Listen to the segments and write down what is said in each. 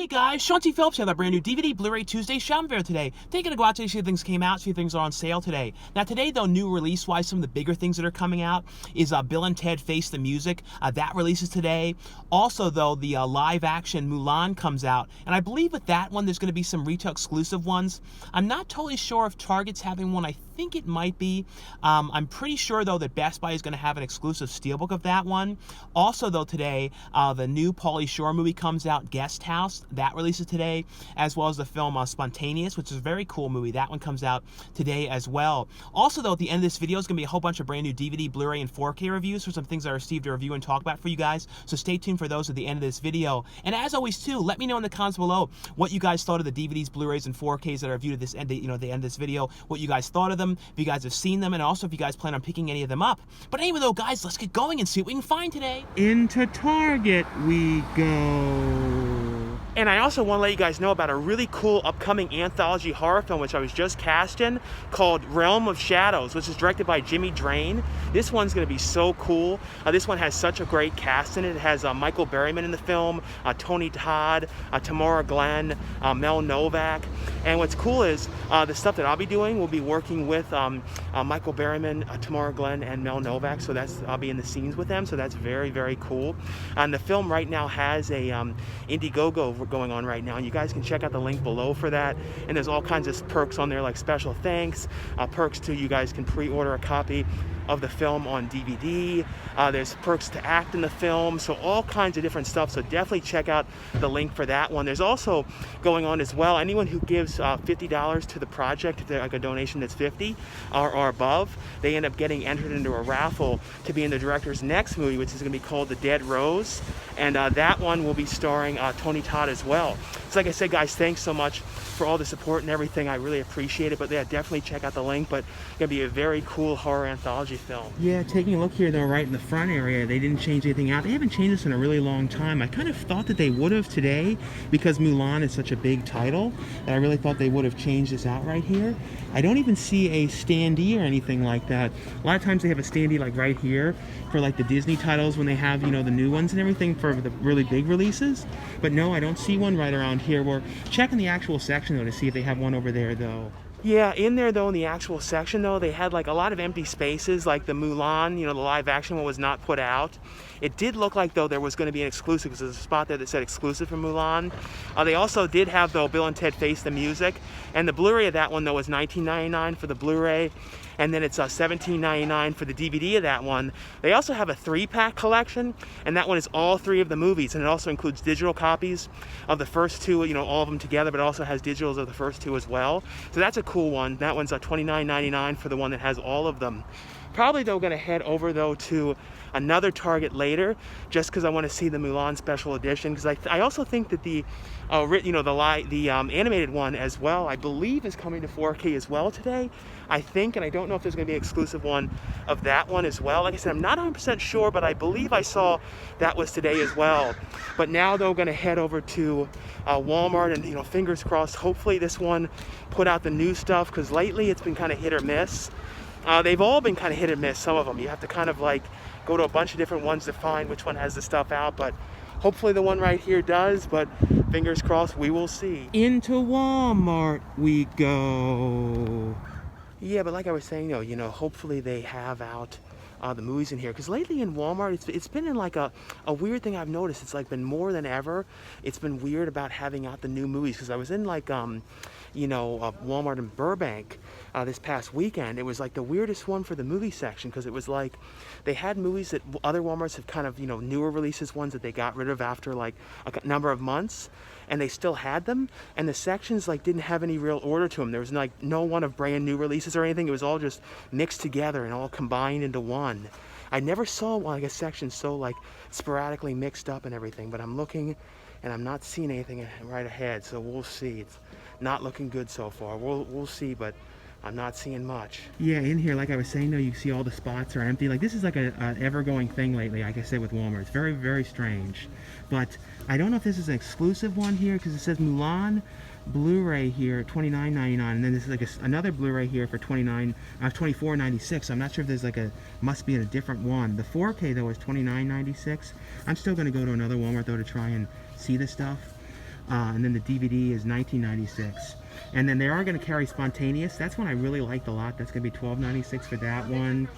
Hey guys, Sean T. Phillips here with a brand new DVD Blu-ray Tuesday shopping fair today. Taking a go out today, see if things came out, see if things are on sale today. Now today though, new release-wise, some of the bigger things that are coming out is Bill and Ted Face the Music. That releases today. Also though, the live-action Mulan comes out, and I believe with that one there's going to be some retail exclusive ones. I'm not totally sure if Target's having one. I think it might be. I'm pretty sure though that Best Buy is going to have an exclusive steelbook of that one. Also though today, the new Pauly Shore movie comes out, Guest House. That releases today, as well as the film Spontaneous, which is a very cool movie. That one comes out today as well. Also though, at the end of this video is going to be a whole bunch of brand new DVD, Blu-ray, and 4K reviews for some things I received to review and talk about for you guys. So stay tuned for those at the end of this video. And as always too, let me know in the comments below what you guys thought of the DVDs, Blu-rays, and 4Ks that are reviewed at this end, the end of this video. What you guys thought of them, if you guys have seen them, and also if you guys plan on picking any of them up. But anyway though, guys, let's get going and see what we can find today. Into Target we go. And I also want to let you guys know about a really cool upcoming anthology horror film which I was just cast in, called Realm of Shadows, which is directed by Jimmy Drain. This one's going to be so cool. This one has such a great cast in it. It has Michael Berryman in the film, Tony Todd, Tamara Glenn, Mel Novak. And what's cool is the stuff that I'll be doing will be working with Michael Berryman, Tamara Glenn, and Mel Novak. So I'll be in the scenes with them. So that's very, very cool. And the film right now has a Indiegogo going on right now, and you guys can check out the link below for that. And there's all kinds of perks on there, like special thanks, perks too. You guys can pre-order a copy of the film on DVD. There's perks to act in the film, so all kinds of different stuff. So definitely check out the link for that one. There's also going on as well, anyone who gives $50 to the project, like a donation that's 50 or above, they end up getting entered into a raffle to be in the director's next movie, which is going to be called The Dead Rose, and that one will be starring Tony Todd as well. So like I said, guys, thanks so much for all the support and everything. I really appreciate it. But yeah, definitely check out the link. But it's gonna be a very cool horror anthology film. Yeah, taking a look here though, right in the front area, they didn't change anything out. They haven't changed this in a really long time. I kind of thought that they would have today, because Mulan is such a big title, that I really thought they would have changed this out right here. I don't even see a standee or anything like that. A lot of times they have a standee like right here for like the Disney titles when they have, you know, the new ones and everything for the really big releases. But no, I don't see one right around here. We're checking the actual section though to see if they have one over there though. Yeah, in there though, in the actual section though, they had like a lot of empty spaces, like the Mulan, you know, the live action one was not put out. It did look like though there was going to be an exclusive, because there's a spot there that said exclusive for Mulan. They also did have though Bill and Ted Face the Music, and the Blu-ray of that one though was $19.99 for the Blu-ray, and then it's $17.99 for the DVD of that one. They also have a 3-pack collection, and that one is all 3 of the movies, and it also includes digital copies of the first 2, you know, all of them together, but it also has digitals of the first 2 as well. So that's a cool one. That one's $29.99 for the one that has all of them. Probably though going to head over though to another Target later, just because I want to see the Mulan special edition, because I also think that the you know, the animated one as well, I believe is coming to 4K as well today, I think, and I don't know if there's going to be an exclusive one of that one as well. Like I said, I'm not 100% sure, but I believe I saw that was today as well. But now though, going to head over to Walmart, and you know, fingers crossed, hopefully this one put out the new stuff, because lately it's been kind of hit or miss. They've all been kind of hit or miss, some of them. You have to kind of like go to a bunch of different ones to find which one has the stuff out, but hopefully the one right here does, but fingers crossed, we will see. Into Walmart we go. Yeah, but like I was saying though, you know, hopefully they have out the movies in here, because lately in Walmart it's been in like a weird thing I've noticed. It's like been more than ever, it's been weird about having out the new movies, because I was in like you know, Walmart in Burbank this past weekend. It was like the weirdest one for the movie section, because it was like they had movies that other Walmarts have kind of, you know, newer releases, ones that they got rid of after like a number of months, and they still had them, and the sections like didn't have any real order to them. There was like no one of brand new releases or anything. It was all just mixed together and all combined into one. I never saw like a section so like sporadically mixed up and everything, but I'm looking and I'm not seeing anything right ahead, so we'll see. It's not looking good so far. We'll see, but I'm not seeing much. Yeah, in here, like I was saying though, you see all the spots are empty. Like this is like an ever-going thing lately, like I said, with Walmart. It's very, very strange. But I don't know if this is an exclusive one here, because it says Mulan Blu-ray here, $29.99, and then this is like another Blu-ray here for $24.96. So I'm not sure if there's like must be a different one. The 4K though is $29.96. I'm still gonna go to another Walmart though to try and see this stuff. and then the DVD is $19.96. And then they are going to carry Spontaneous. That's one I really liked a lot. That's going to be $12.96 for that one.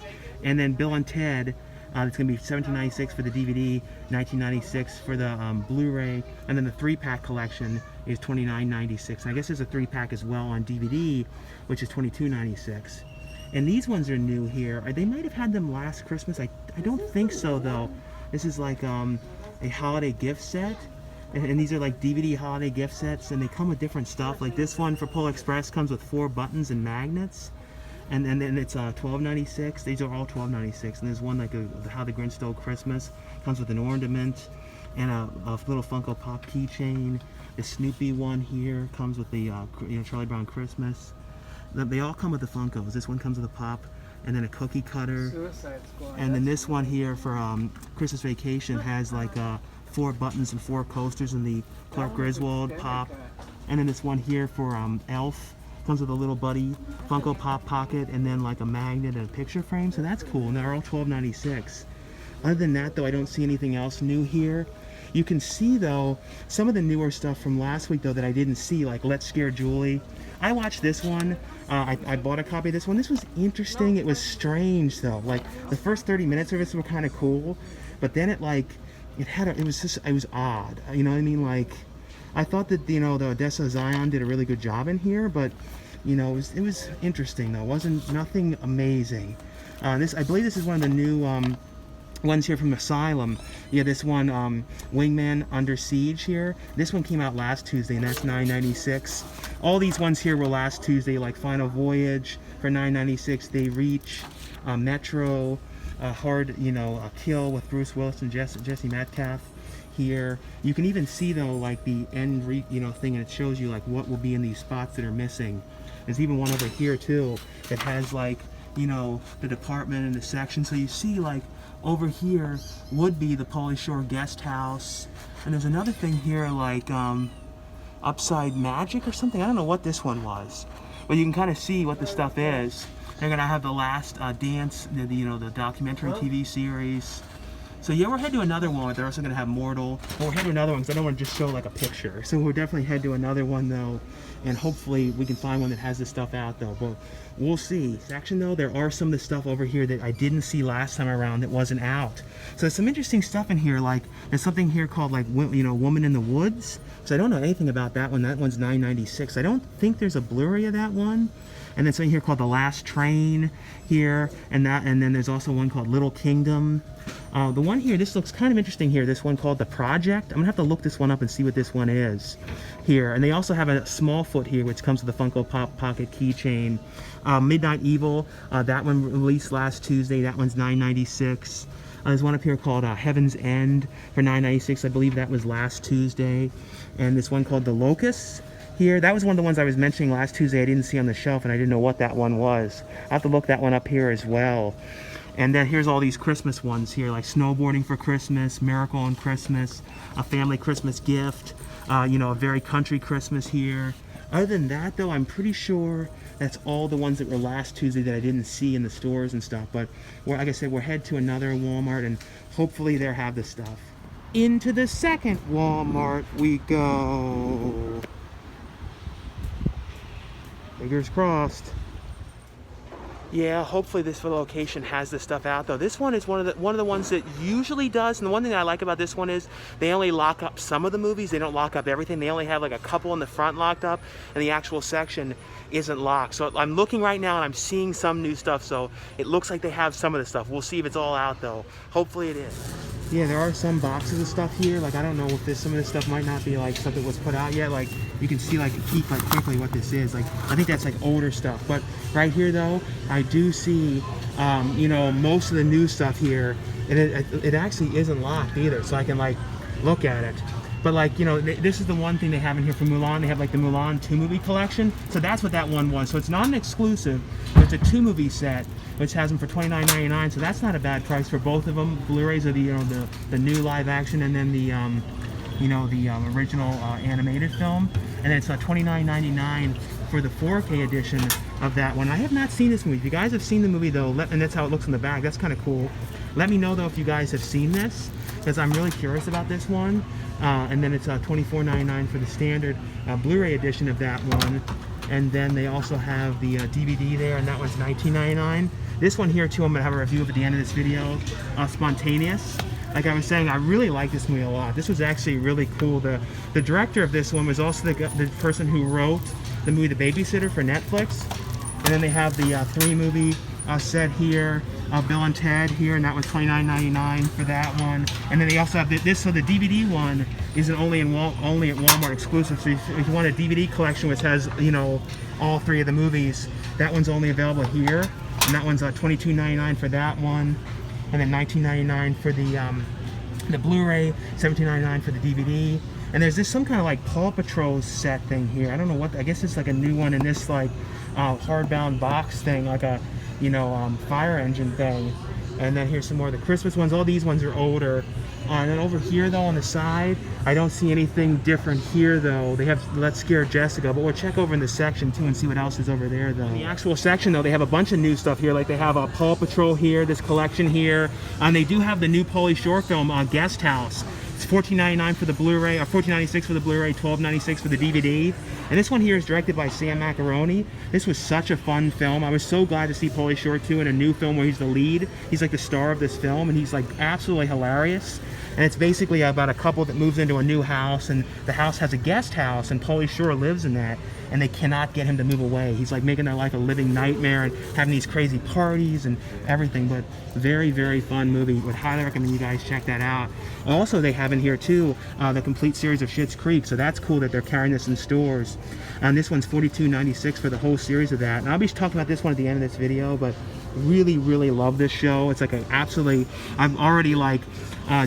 And then Bill and Ted, it's going to be $17.96 for the DVD, $19.96 for the Blu-ray. And then the 3-pack collection is $29.96. And I guess there's a 3-pack as well on DVD, which is $22.96. And these ones are new here. They might have had them last Christmas. I don't think so, though. This is like a holiday gift set. And these are like DVD holiday gift sets, and they come with different stuff. Like this one for Polar Express comes with 4 buttons and magnets, and then it's $12.96. These are all $12.96. And there's one like How the Grinch Stole Christmas, comes with an ornament and a little Funko Pop keychain. The Snoopy one here comes with the Charlie Brown Christmas. They all come with the Funkos. This one comes with a pop, and then a cookie cutter. Suicide Squad. And then this one here for Christmas Vacation has like 4 buttons and 4 coasters in the Clark Griswold pop. And then this one here for Elf comes with a little buddy Funko Pop pocket, and then like a magnet and a picture frame. So that's cool, and they're all $12.96. Other than that, though, I don't see anything else new here. You can see, though, some of the newer stuff from last week, though, that I didn't see, like Let's Scare Julie. I watched this one. I bought a copy of this one. This was interesting. It was strange, though. Like, the first 30 minutes of it were kind of cool, but then it was odd. You know what I mean? Like, I thought that, the Odessa Zion did a really good job in here, but, it was interesting, though. It wasn't nothing amazing. I believe this is one of the new ones here from Asylum. Yeah, this one, Wingman Under Siege here. This one came out last Tuesday, and that's $9.96. All these ones here were last Tuesday, like Final Voyage for $9.96. They Reach, Metro, Hard, a Kill with Bruce Willis and Jesse Metcalf here. You can even see, though, like the end, thing, and it shows you like what will be in these spots that are missing. There's even one over here too that has like, the department and the section. So you see like over here would be the Pauly Shore guest house, and there's another thing here like Upside Magic or something. I don't know what this one was, but you can kind of see what the stuff is. They're gonna have The Last Dance, the documentary TV series. So yeah, we're headed to another one. They're also gonna have Mortal. Well, we're headed to another one because I don't want to just show like a picture. So we're definitely headed to another one though, and hopefully we can find one that has this stuff out though. But we'll see. Section though, there are some of the stuff over here that I didn't see last time around that wasn't out. So there's some interesting stuff in here. Like there's something here called like Woman in the Woods. So I don't know anything about that one. That one's $9.96. I don't think there's a Blu-ray of that one. And then something here called The Last Train here, and then there's also one called Little Kingdom. The one here, this looks kind of interesting here. This one called The Project. I'm gonna have to look this one up and see what this one is here. And they also have a Smallfoot here, which comes with a Funko Pop pocket keychain. Midnight Evil, that one released last Tuesday. That one's $9.96. There's one up here called Heaven's End for $9.96. I believe that was last Tuesday. And this one called The Locusts here. That was one of the ones I was mentioning last Tuesday. I didn't see on the shelf, and I didn't know what that one was. I have to look that one up here as well. And then here's all these Christmas ones here, like Snowboarding for Christmas, Miracle on Christmas, A Family Christmas Gift, a Very Country Christmas here. Other than that, though, I'm pretty sure that's all the ones that were last Tuesday that I didn't see in the stores and stuff. But like I said, we're headed to another Walmart, and hopefully they'll have the stuff. Into the second Walmart we go. Fingers crossed. Yeah, hopefully this location has this stuff out though. This one is one of the ones that usually does, and the one thing I like about this one is they only lock up some of the movies. They don't lock up everything. They only have like a couple in the front locked up, and the actual section isn't locked. So I'm looking right now and I'm seeing some new stuff, so it looks like they have some of the stuff. We'll see if it's all out though. Hopefully it is. Yeah, there are some boxes of stuff here. Like I don't know if some of this stuff might not be like stuff that was put out yet. Like you can see like peek like quickly what this is. Like I think that's like older stuff. But right here though, I do see most of the new stuff here, and it actually isn't locked either, so I can like look at it. But like this is the one thing they have in here for Mulan. They have like the Mulan 2-movie collection, so that's what that one was. So it's not an exclusive, but it's a 2-movie set, which has them for $29.99. So that's not a bad price for both of them. Blu-rays are the new live action, and then the original animated film, and then it's $29.99 for the 4K edition of that one. I have not seen this movie. If you guys have seen the movie though, and that's how it looks in the back, that's kind of cool. Let me know though if you guys have seen this. because I'm really curious about this one. And then it's $24.99 for the standard Blu-ray edition of that one. And then they also have the DVD there, and that one's $19.99. This one here too, I'm gonna have a review of at the end of this video. Spontaneous. Like I was saying, I really like this movie a lot. This was actually really cool. The director of this one was also the person who wrote the movie The Babysitter for Netflix. And then they have the 3-movie set here, Bill and Ted here, and that was $29.99 for that one. And then they also have this, so the DVD one isn't only at Walmart exclusive. So if you want a DVD collection which has, you know, all 3 of the movies, that one's only available here. And that one's $22.99 for that one. And then $19.99 for the Blu-ray, $17.99 for the DVD. And there's this some kind of like Paw Patrol set thing here. I don't know what, I guess it's like a new one in this like hardbound box thing, like a, you know, fire engine thing. And then here's some more of the Christmas ones. All these ones are older. And then over here though on the side, I don't see anything different here though. They have Let's Scare Jessica, but we'll check over in the section too and see what else is over there though. In the actual section though, they have a bunch of new stuff here. Like they have a Paw Patrol here, this collection here. And they do have the new Pauly Shore film, Guest House. It's $14.99 for the Blu-ray, or $14.96 for the Blu-ray, $12.96 for the DVD. And this one here is directed by Sam Macaroni. This was such a fun film. I was so glad to see Pauly Shore too in a new film where he's the lead. He's like the star of this film, and he's like absolutely hilarious. And it's basically about a couple that moves into a new house, and the house has a guest house, and Pauly Shore lives in that, and they cannot get him to move away. He's like making their life a living nightmare and having these crazy parties and everything. But very, very fun movie. Would highly recommend you guys check that out. Also, they have in here too the complete series of Schitt's Creek, so that's cool that they're carrying this in stores. And this one's $42.96 for the whole series of that. And I'll be talking about this one at the end of this video, but really, really love this show. It's like an absolutely, I'm already like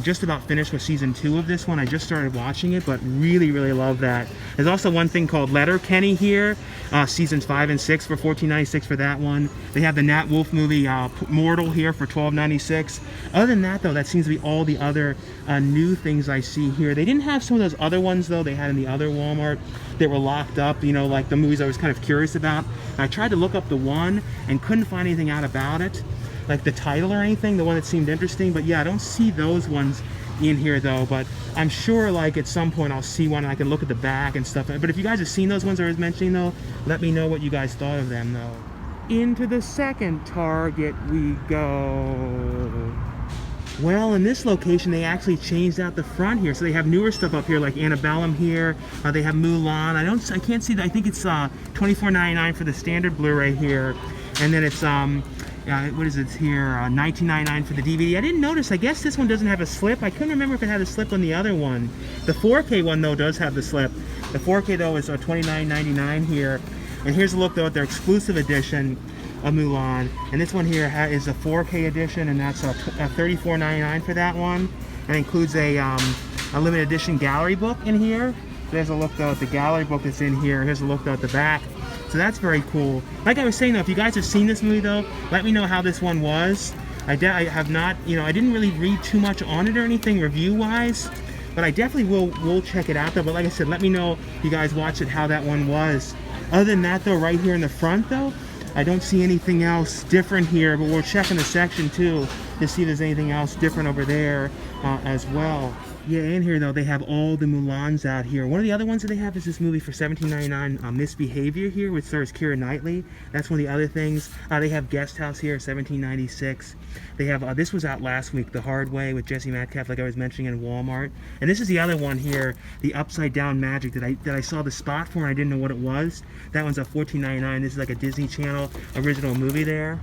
just about finished with season 2 of this one. I just started watching it, but really, really love that. There's also one thing called Letterkenny here, seasons 5 and 6 for $14.96 for that one. They have the Nat Wolff movie Mortal here for $12.96. Other than that though, that seems to be all the other new things I see here. They didn't have some of those other ones though they had in the other Walmart that were locked up, you know, like the movies I was kind of curious about. I tried to look up the one and couldn't find anything out about it, like the title or anything, the one that seemed interesting. But yeah, I don't see those ones in here though, but I'm sure like at some point I'll see one and I can look at the back and stuff. But if you guys have seen those ones I was mentioning though, let me know what you guys thought of them though. Into the second Target we go. Well, in this location they actually changed out the front here, so they have newer stuff up here like Antebellum here. They have Mulan. I can't see that. I think it's $24.99 for the standard Blu-ray here, and then it's what is it here? $19.99 for the DVD. I didn't notice. I guess this one doesn't have a slip. I couldn't remember if it had a slip on the other one. The 4K one though does have the slip. The 4K though is $29.99 here. And here's a look though at their exclusive edition of Mulan, and this one here is a 4K edition, and that's $34.99 for that one, and includes a limited edition gallery book in here. There's a look though at the gallery book that's in here. Here's a look though at the back. So that's very cool. Like I was saying though, if you guys have seen this movie though, let me know how this one was. I have not, you know, I didn't really read too much on it or anything review wise, but I definitely will check it out though. But like I said, let me know if you guys watched it, how that one was. Other than that though, right here in the front though, I don't see anything else different here, but we'll check in the section too to see if there's anything else different over there as well. Yeah, in here though, they have all the Mulans out here. One of the other ones that they have is this movie for $17.99, Misbehavior here, which stars Keira Knightley. That's one of the other things. They have Guest House here, $17.96. They have, this was out last week, The Hard Way with Jesse Metcalfe, like I was mentioning, in Walmart. And this is the other one here, the Upside Down Magic that I saw the spot for and I didn't know what it was. That one's at $14.99. This is like a Disney Channel original movie there.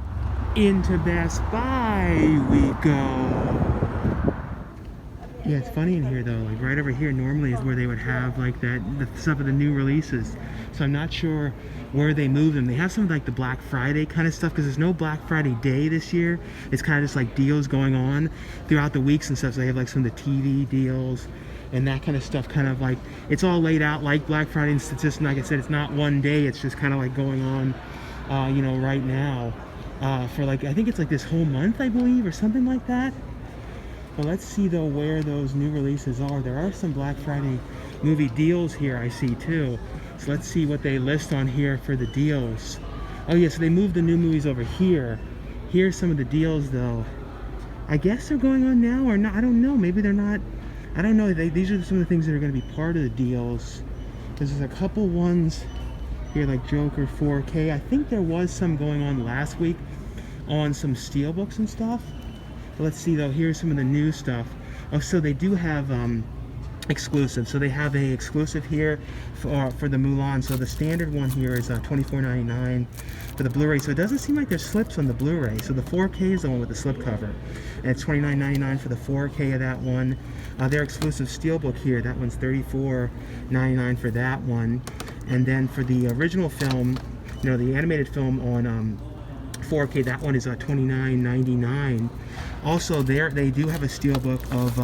Into Best Buy we go. Yeah, it's funny in here though, like right over here normally is where they would have like the stuff of the new releases. So I'm not sure where they move them. They have some like the Black Friday kind of stuff because there's no Black Friday day this year. It's kind of just like deals going on throughout the weeks and stuff. So they have like some of the TV deals and that kind of stuff, kind of like, it's all laid out like Black Friday, and it's just, like I said, it's not one day, it's just kind of like going on, you know, right now for like, I think it's like this whole month, I believe, or something like that. But let's see though where those new releases are. There are some Black Friday movie deals here I see too. So let's see what they list on here for the deals. Oh yeah, so they moved the new movies over here. Here's some of the deals though I guess they're going on now or not. I don't know. Maybe they're not. I don't know. These are some of the things that are going to be part of the deals. There's a couple ones here like Joker 4K. I think there was some going on last week on some steelbooks and stuff. But let's see though. Here's some of the new stuff. Oh, so they do have exclusive. So they have a exclusive here for the Mulan. So the standard one here is $24.99 for the Blu-ray. So it doesn't seem like there's slips on the Blu-ray. So the 4K is the one with the slip cover, and it's $29.99 for the 4K of that one. Their exclusive steelbook here, that one's $34.99 for that one. And then for the original film, you know, the animated film on 4K, that one is $29.99. Also, they do have a steelbook of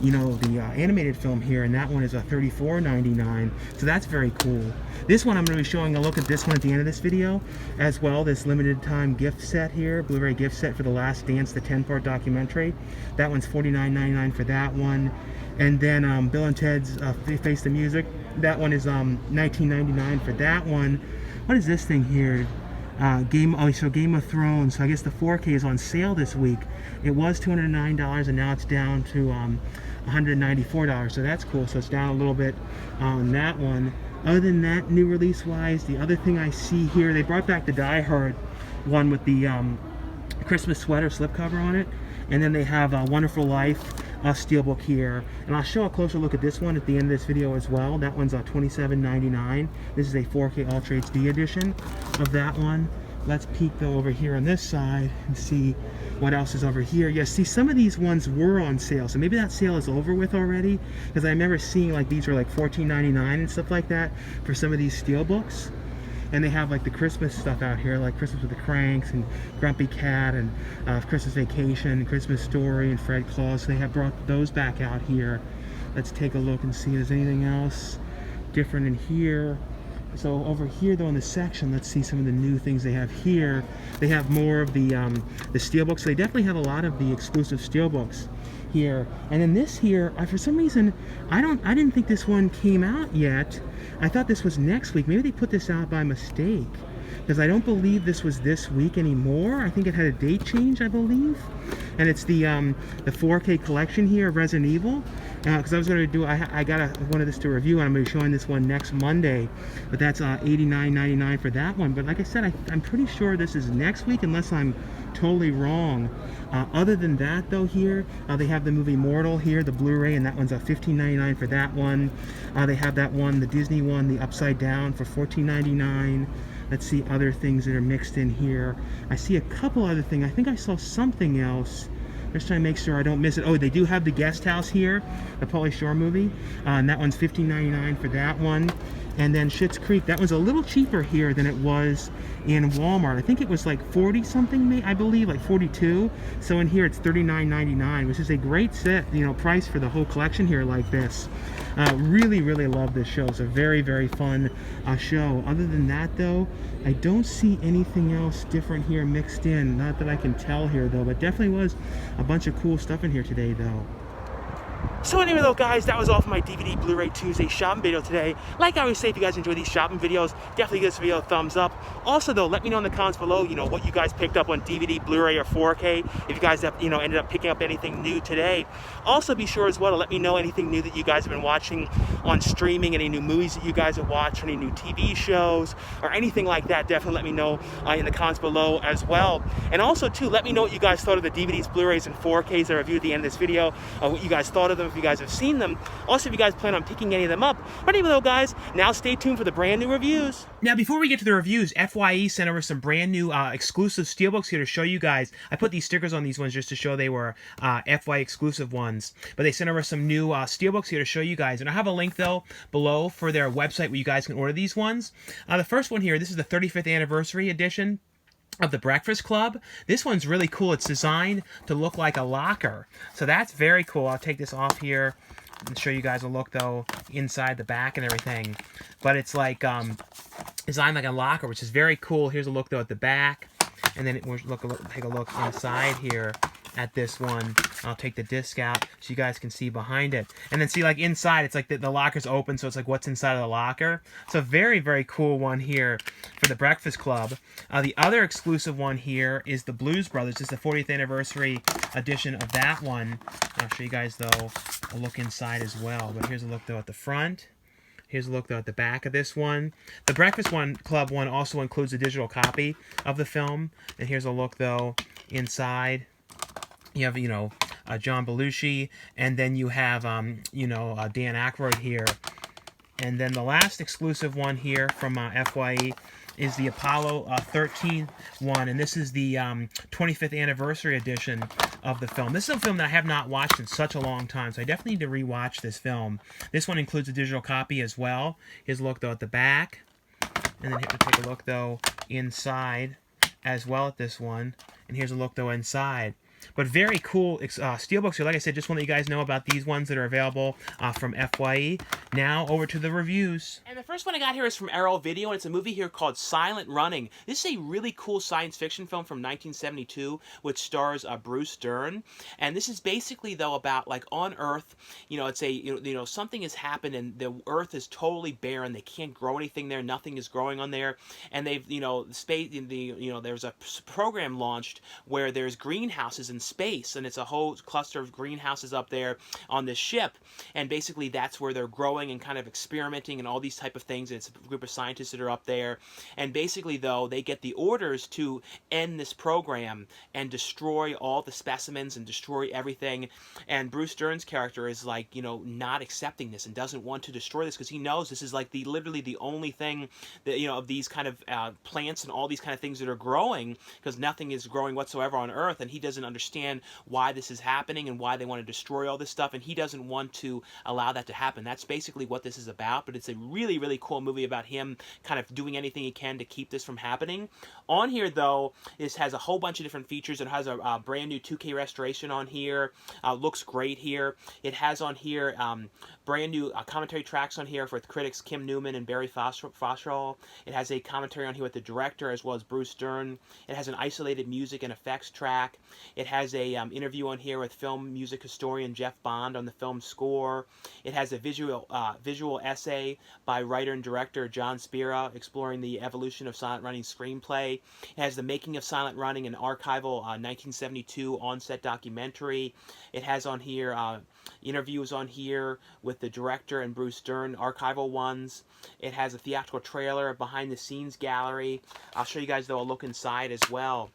you know, the animated film here, and that one is $34.99. So that's very cool. This one I'm going to be showing a look at this one at the end of this video as well. This limited time gift set here, Blu-ray gift set for The Last Dance, the 10-part documentary. That one's $49.99 for that one. And then Bill and Ted's Face the Music. That one is $19.99 for that one. What is this thing here? Game of Thrones. So I guess the 4K is on sale this week. It was $209 and now it's down to $194. So that's cool. So it's down a little bit on that one. Other than that, new release wise, the other thing I see here, they brought back the Die Hard one with the Christmas sweater slipcover on it. And then they have Wonderful Life steelbook here, and I'll show a closer look at this one at the end of this video as well. That one's $27.99. This is a 4K Ultra HD edition of that one. Let's peek though over here on this side and see what else is over here. Yeah, see, some of these ones were on sale, so maybe that sale is over with already, because I remember seeing like these were like $14.99 and stuff like that for some of these steelbooks. And they have like the Christmas stuff out here, like Christmas with the Cranks and Grumpy Cat and Christmas Vacation and Christmas Story and Fred Claus. So they have brought those back out here. Let's take a look and see if there's anything else different in here. So over here though in the section, let's see some of the new things they have here. They have more of the steelbooks. So they definitely have a lot of the exclusive steelbooks here. And then this here, for some reason, I didn't think this one came out yet. I thought this was next week. Maybe they put this out by mistake, because I don't believe this was this week anymore. I think it had a date change, I believe. And it's the 4K collection here of Resident Evil. Because I was going to do, I wanted this to review, and I'm going to be showing this one next Monday. But that's $89.99 for that one. But like I said, I'm pretty sure this is next week, unless I'm totally wrong. Other than that though, here they have the movie Mortal here, the Blu-ray, and that one's $15.99 for that one. They have that one, the Disney one, the Upside Down, for $14.99. Let's see other things that are mixed in here. I see a couple other things. I think I saw something else. Just trying to make sure I don't miss it. Oh, they do have the Guest House here, the Pauly Shore movie, and that one's $15.99 for that one. And then Schitt's Creek, that one's a little cheaper here than it was in Walmart. I think it was like 40 something, I believe, like 42. So in here it's $39.99, which is a great set, you know, price for the whole collection here like this. Really, really love this show. It's a very, very fun show. Other than that though, I don't see anything else different here mixed in. Not that I can tell here though, but definitely was a bunch of cool stuff in here today though. So anyway though guys, that was all for my DVD Blu-ray Tuesday shopping video today. Like I always say, if you guys enjoy these shopping videos, definitely give this video a thumbs up. Also though, let me know in the comments below, you know, what you guys picked up on DVD, Blu-ray, or 4K. If you guys have, you know, ended up picking up anything new today. Also be sure as well to let me know anything new that you guys have been watching on streaming, any new movies that you guys have watched, or any new TV shows, or anything like that. Definitely let me know in the comments below as well. And also too, let me know what you guys thought of the DVDs, Blu-rays, and 4Ks that I reviewed at the end of this video, what you guys thought of them, if you guys have seen them. Also, if you guys plan on picking any of them up. But anyway though guys, now stay tuned for the brand new reviews. Now before we get to the reviews, FYE sent over some brand new exclusive steelbooks here to show you guys. I put these stickers on these ones just to show they were FYE exclusive ones. But they sent over some new steelbooks here to show you guys. And I have a link though below for their website where you guys can order these ones. The first one here, this is the 35th anniversary edition of the Breakfast Club. This one's really cool. It's designed to look like a locker. So that's very cool. I'll take this off here and show you guys a look though inside the back and everything. But it's like designed like a locker, which is very cool. Here's a look though at the back, and then we'll take a look inside here at this one. I'll take the disc out so you guys can see behind it. And then see, like, inside, it's like the locker's open, so it's like what's inside of the locker. It's a very, very cool one here for the Breakfast Club. The other exclusive one here is the Blues Brothers. It's the 40th anniversary edition of that one. I'll show you guys, though, a look inside as well. But here's a look, though, at the front. Here's a look, though, at the back of this one. The Breakfast Club one also includes a digital copy of the film. And here's a look, though, inside. You have, John Belushi, and then you have, Dan Aykroyd here. And then the last exclusive one here from FYE is the Apollo 13 one, and this is the 25th anniversary edition of the film. This is a film that I have not watched in such a long time, so I definitely need to rewatch this film. This one includes a digital copy as well. Here's a look, though, at the back. And then take a look, though, inside as well at this one. And here's a look, though, inside. But very cool steelbooks here. Like I said, just want to let you guys know about these ones that are available from FYE. Now, over to the reviews. And the first one I got here is from Arrow Video, and it's a movie here called Silent Running. This is a really cool science fiction film from 1972, which stars Bruce Dern. And this is basically, though, about, like, on Earth, it's a, something has happened, and the Earth is totally barren. They can't grow anything there. Nothing is growing on there. And they've, there's a program launched where there's greenhouses in space, and it's a whole cluster of greenhouses up there on this ship, and basically that's where they're growing and kind of experimenting and all these type of things, and it's a group of scientists that are up there, and basically, though, they get the orders to end this program and destroy all the specimens and destroy everything, and Bruce Dern's character is like, not accepting this and doesn't want to destroy this because he knows this is like literally the only thing that, of these kind of plants and all these kind of things that are growing, because nothing is growing whatsoever on Earth, and he doesn't understand why this is happening and why they want to destroy all this stuff, and he doesn't want to allow that to happen. That's basically what this is about, but it's a really, really cool movie about him kind of doing anything he can to keep this from happening. On here, though, this has a whole bunch of different features. It has a brand new 2K restoration on here. Looks great here. It has on here brand new commentary tracks on here with critics Kim Newman and Barry Foshrall. It has a commentary on here with the director as well as Bruce Dern. It has an isolated music and effects track. It has a interview on here with film music historian Jeff Bond on the film score. It has a visual essay by writer and director John Spira exploring the evolution of Silent Running screenplay. It has the making of Silent Running, an archival 1972 on-set documentary. It has on here interviews on here with the director and Bruce Dern, archival ones. It has a theatrical trailer, behind-the-scenes gallery. I'll show you guys, though, a look inside as well.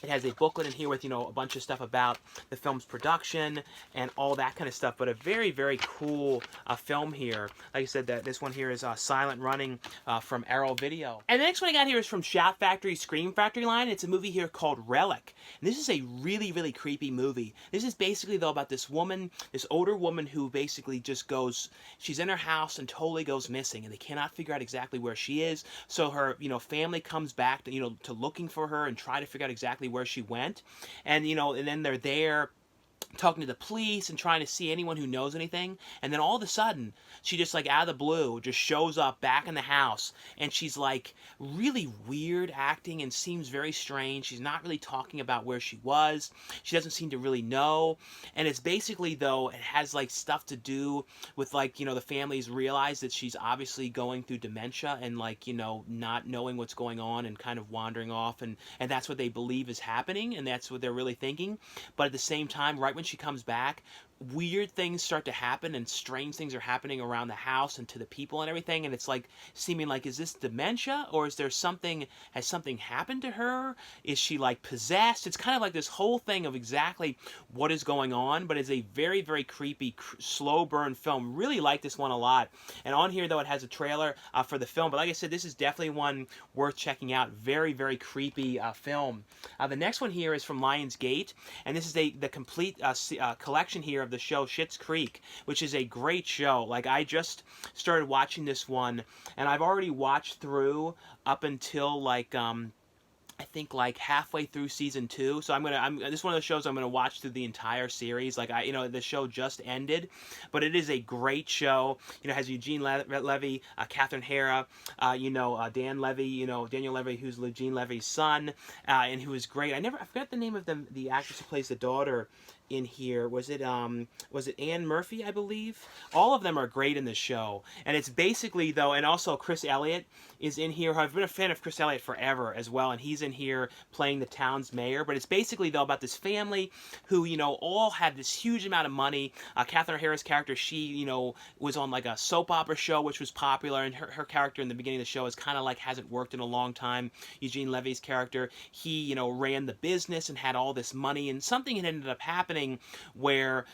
It has a booklet in here with, a bunch of stuff about the film's production and all that kind of stuff. But a very, very cool film here. Like I said, this one here is Silent Running from Arrow Video. And the next one I got here is from Shout Factory Scream Factory line. It's a movie here called Relic. And this is a really, really creepy movie. This is basically, though, about this woman, this older woman who basically just goes, she's in her house and totally goes missing. And they cannot figure out exactly where she is. So her, family comes back to, to looking for her and try to figure out exactly where she went, and and then they're there talking to the police and trying to see anyone who knows anything, and then all of a sudden she just, like, out of the blue just shows up back in the house, and she's like really weird acting and seems very strange. She's not really talking about where she was. She doesn't seem to really know, and it's basically, though, it has like stuff to do with, like, the families realize that she's obviously going through dementia and, like, not knowing what's going on and kind of wandering off, and that's what they believe is happening, and that's what they're really thinking. But at the same time, right when she comes back, weird things start to happen and strange things are happening around the house and to the people and everything, and it's like seeming like, is this dementia, or is there something, has something happened to her? Is she, like, possessed? It's kind of like this whole thing of exactly what is going on, but it's a very, very creepy, slow burn film. Really like this one a lot. And on here, though, it has a trailer for the film, but like I said, this is definitely one worth checking out. Very, very creepy film. The next one here is from Lionsgate, and this is the complete collection here of the show Schitt's Creek, which is a great show. Like, I just started watching this one, and I've already watched through up until, like, I think like halfway through season 2, so this is one of the shows I'm gonna watch through the entire series. Like the show just ended, but it is a great show. It has Eugene Levy, Catherine Hara, Dan Levy, Daniel Levy, who's Eugene Levy's son, and who is great. I forgot the name of the actress who plays the daughter in here. Was it Anne Murphy, I believe? All of them are great in this show, and it's basically though, and also Chris Elliott is in here. I've been a fan of Chris Elliott forever as well, and he's in here playing the town's mayor. But it's basically though about this family who all had this huge amount of money. Catherine Hara's character, she was on like a soap opera show which was popular, and her character in the beginning of the show is kind of like hasn't worked in a long time. Eugene Levy's character, he ran the business and had all this money, and something had ended up happening where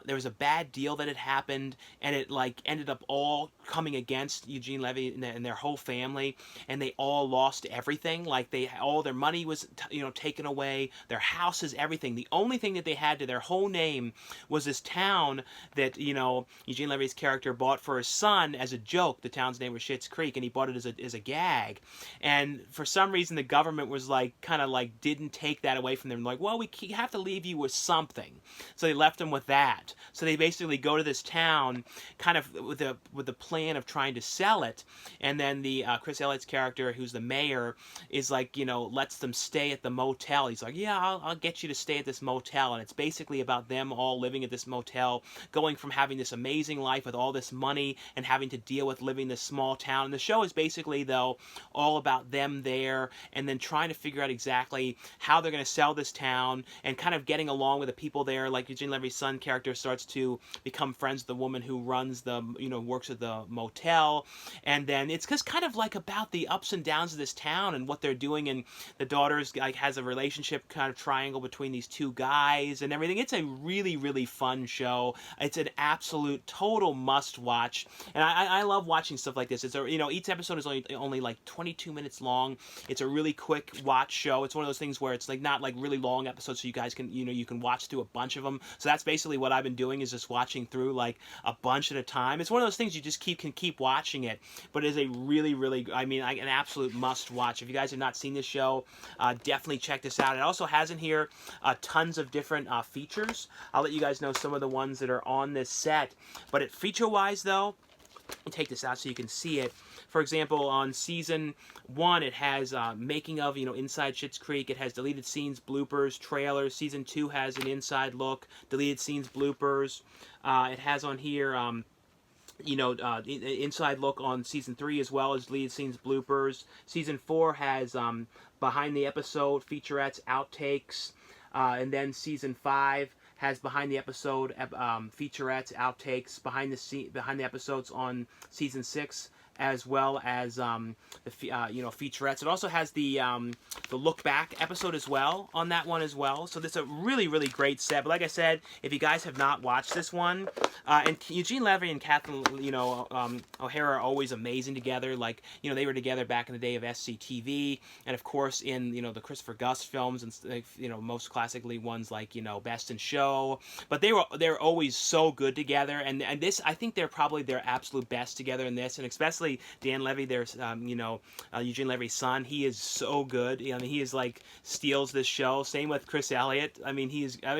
there was a bad deal that had happened, and it like ended up all coming against Eugene Levy and their whole family, and they all lost everything. Like all their money was taken away, their houses, everything. The only thing that they had to their whole name was this town that Eugene Levy's character bought for his son as a joke. The town's name was Schitts Creek, and he bought it as a gag. And for some reason, the government was like kind of like didn't take that away from them. Like, well, we have to leave you with something. So they left him with that. So they basically go to this town kind of with the plan of trying to sell it. And then the Chris Elliott's character, who's the mayor, is like, lets them stay at the motel. He's like, yeah, I'll get you to stay at this motel. And it's basically about them all living at this motel, going from having this amazing life with all this money and having to deal with living in this small town. And the show is basically, though, all about them there and then trying to figure out exactly how they're going to sell this town and kind of getting along with the people there. Like Eugene Levy's son character starts to become friends with the woman who runs the, works at the motel. And then it's just kind of like about the ups and downs of this town and what they're doing. And the daughter's like has a relationship kind of triangle between these two guys and everything. It's a really, really fun show. It's an absolute total must watch. And I love watching stuff like this. It's each episode is only like 22 minutes long. It's a really quick watch show. It's one of those things where it's like not like really long episodes, so you guys can you can watch through a bunch of them. So that's basically what I've been doing, is just watching through like a bunch at a time. It's one of those things you just can keep watching it, but it is a really, really, an absolute must watch. If you guys have not seen this show, definitely check this out. It also has in here tons of different features. I'll let you guys know some of the ones that are on this set, but feature-wise though, I'll take this out so you can see it. For example, on season 1, it has making of, inside Schitts Creek. It has deleted scenes, bloopers, trailers. Season 2 has an inside look, deleted scenes, bloopers. It has on here, inside look on season 3 as well as deleted scenes, bloopers. Season 4 has behind the episode, featurettes, outtakes. And then season 5 has behind the episode, featurettes, outtakes, behind the episodes on season 6, as well as featurettes. It also has the look back episode as well on that one as well. So this is a really, really great set. But like I said, if you guys have not watched this one, and Eugene Levy and Catherine O'Hara are always amazing together. Like they were together back in the day of SCTV, and of course in the Christopher Guest films, and most classically ones like Best in Show. But they're always so good together, and this, I think they're probably their absolute best together in this, and especially Dan Levy, there's Eugene Levy's son. He is so good. He is like steals this show. Same with Chris Elliott.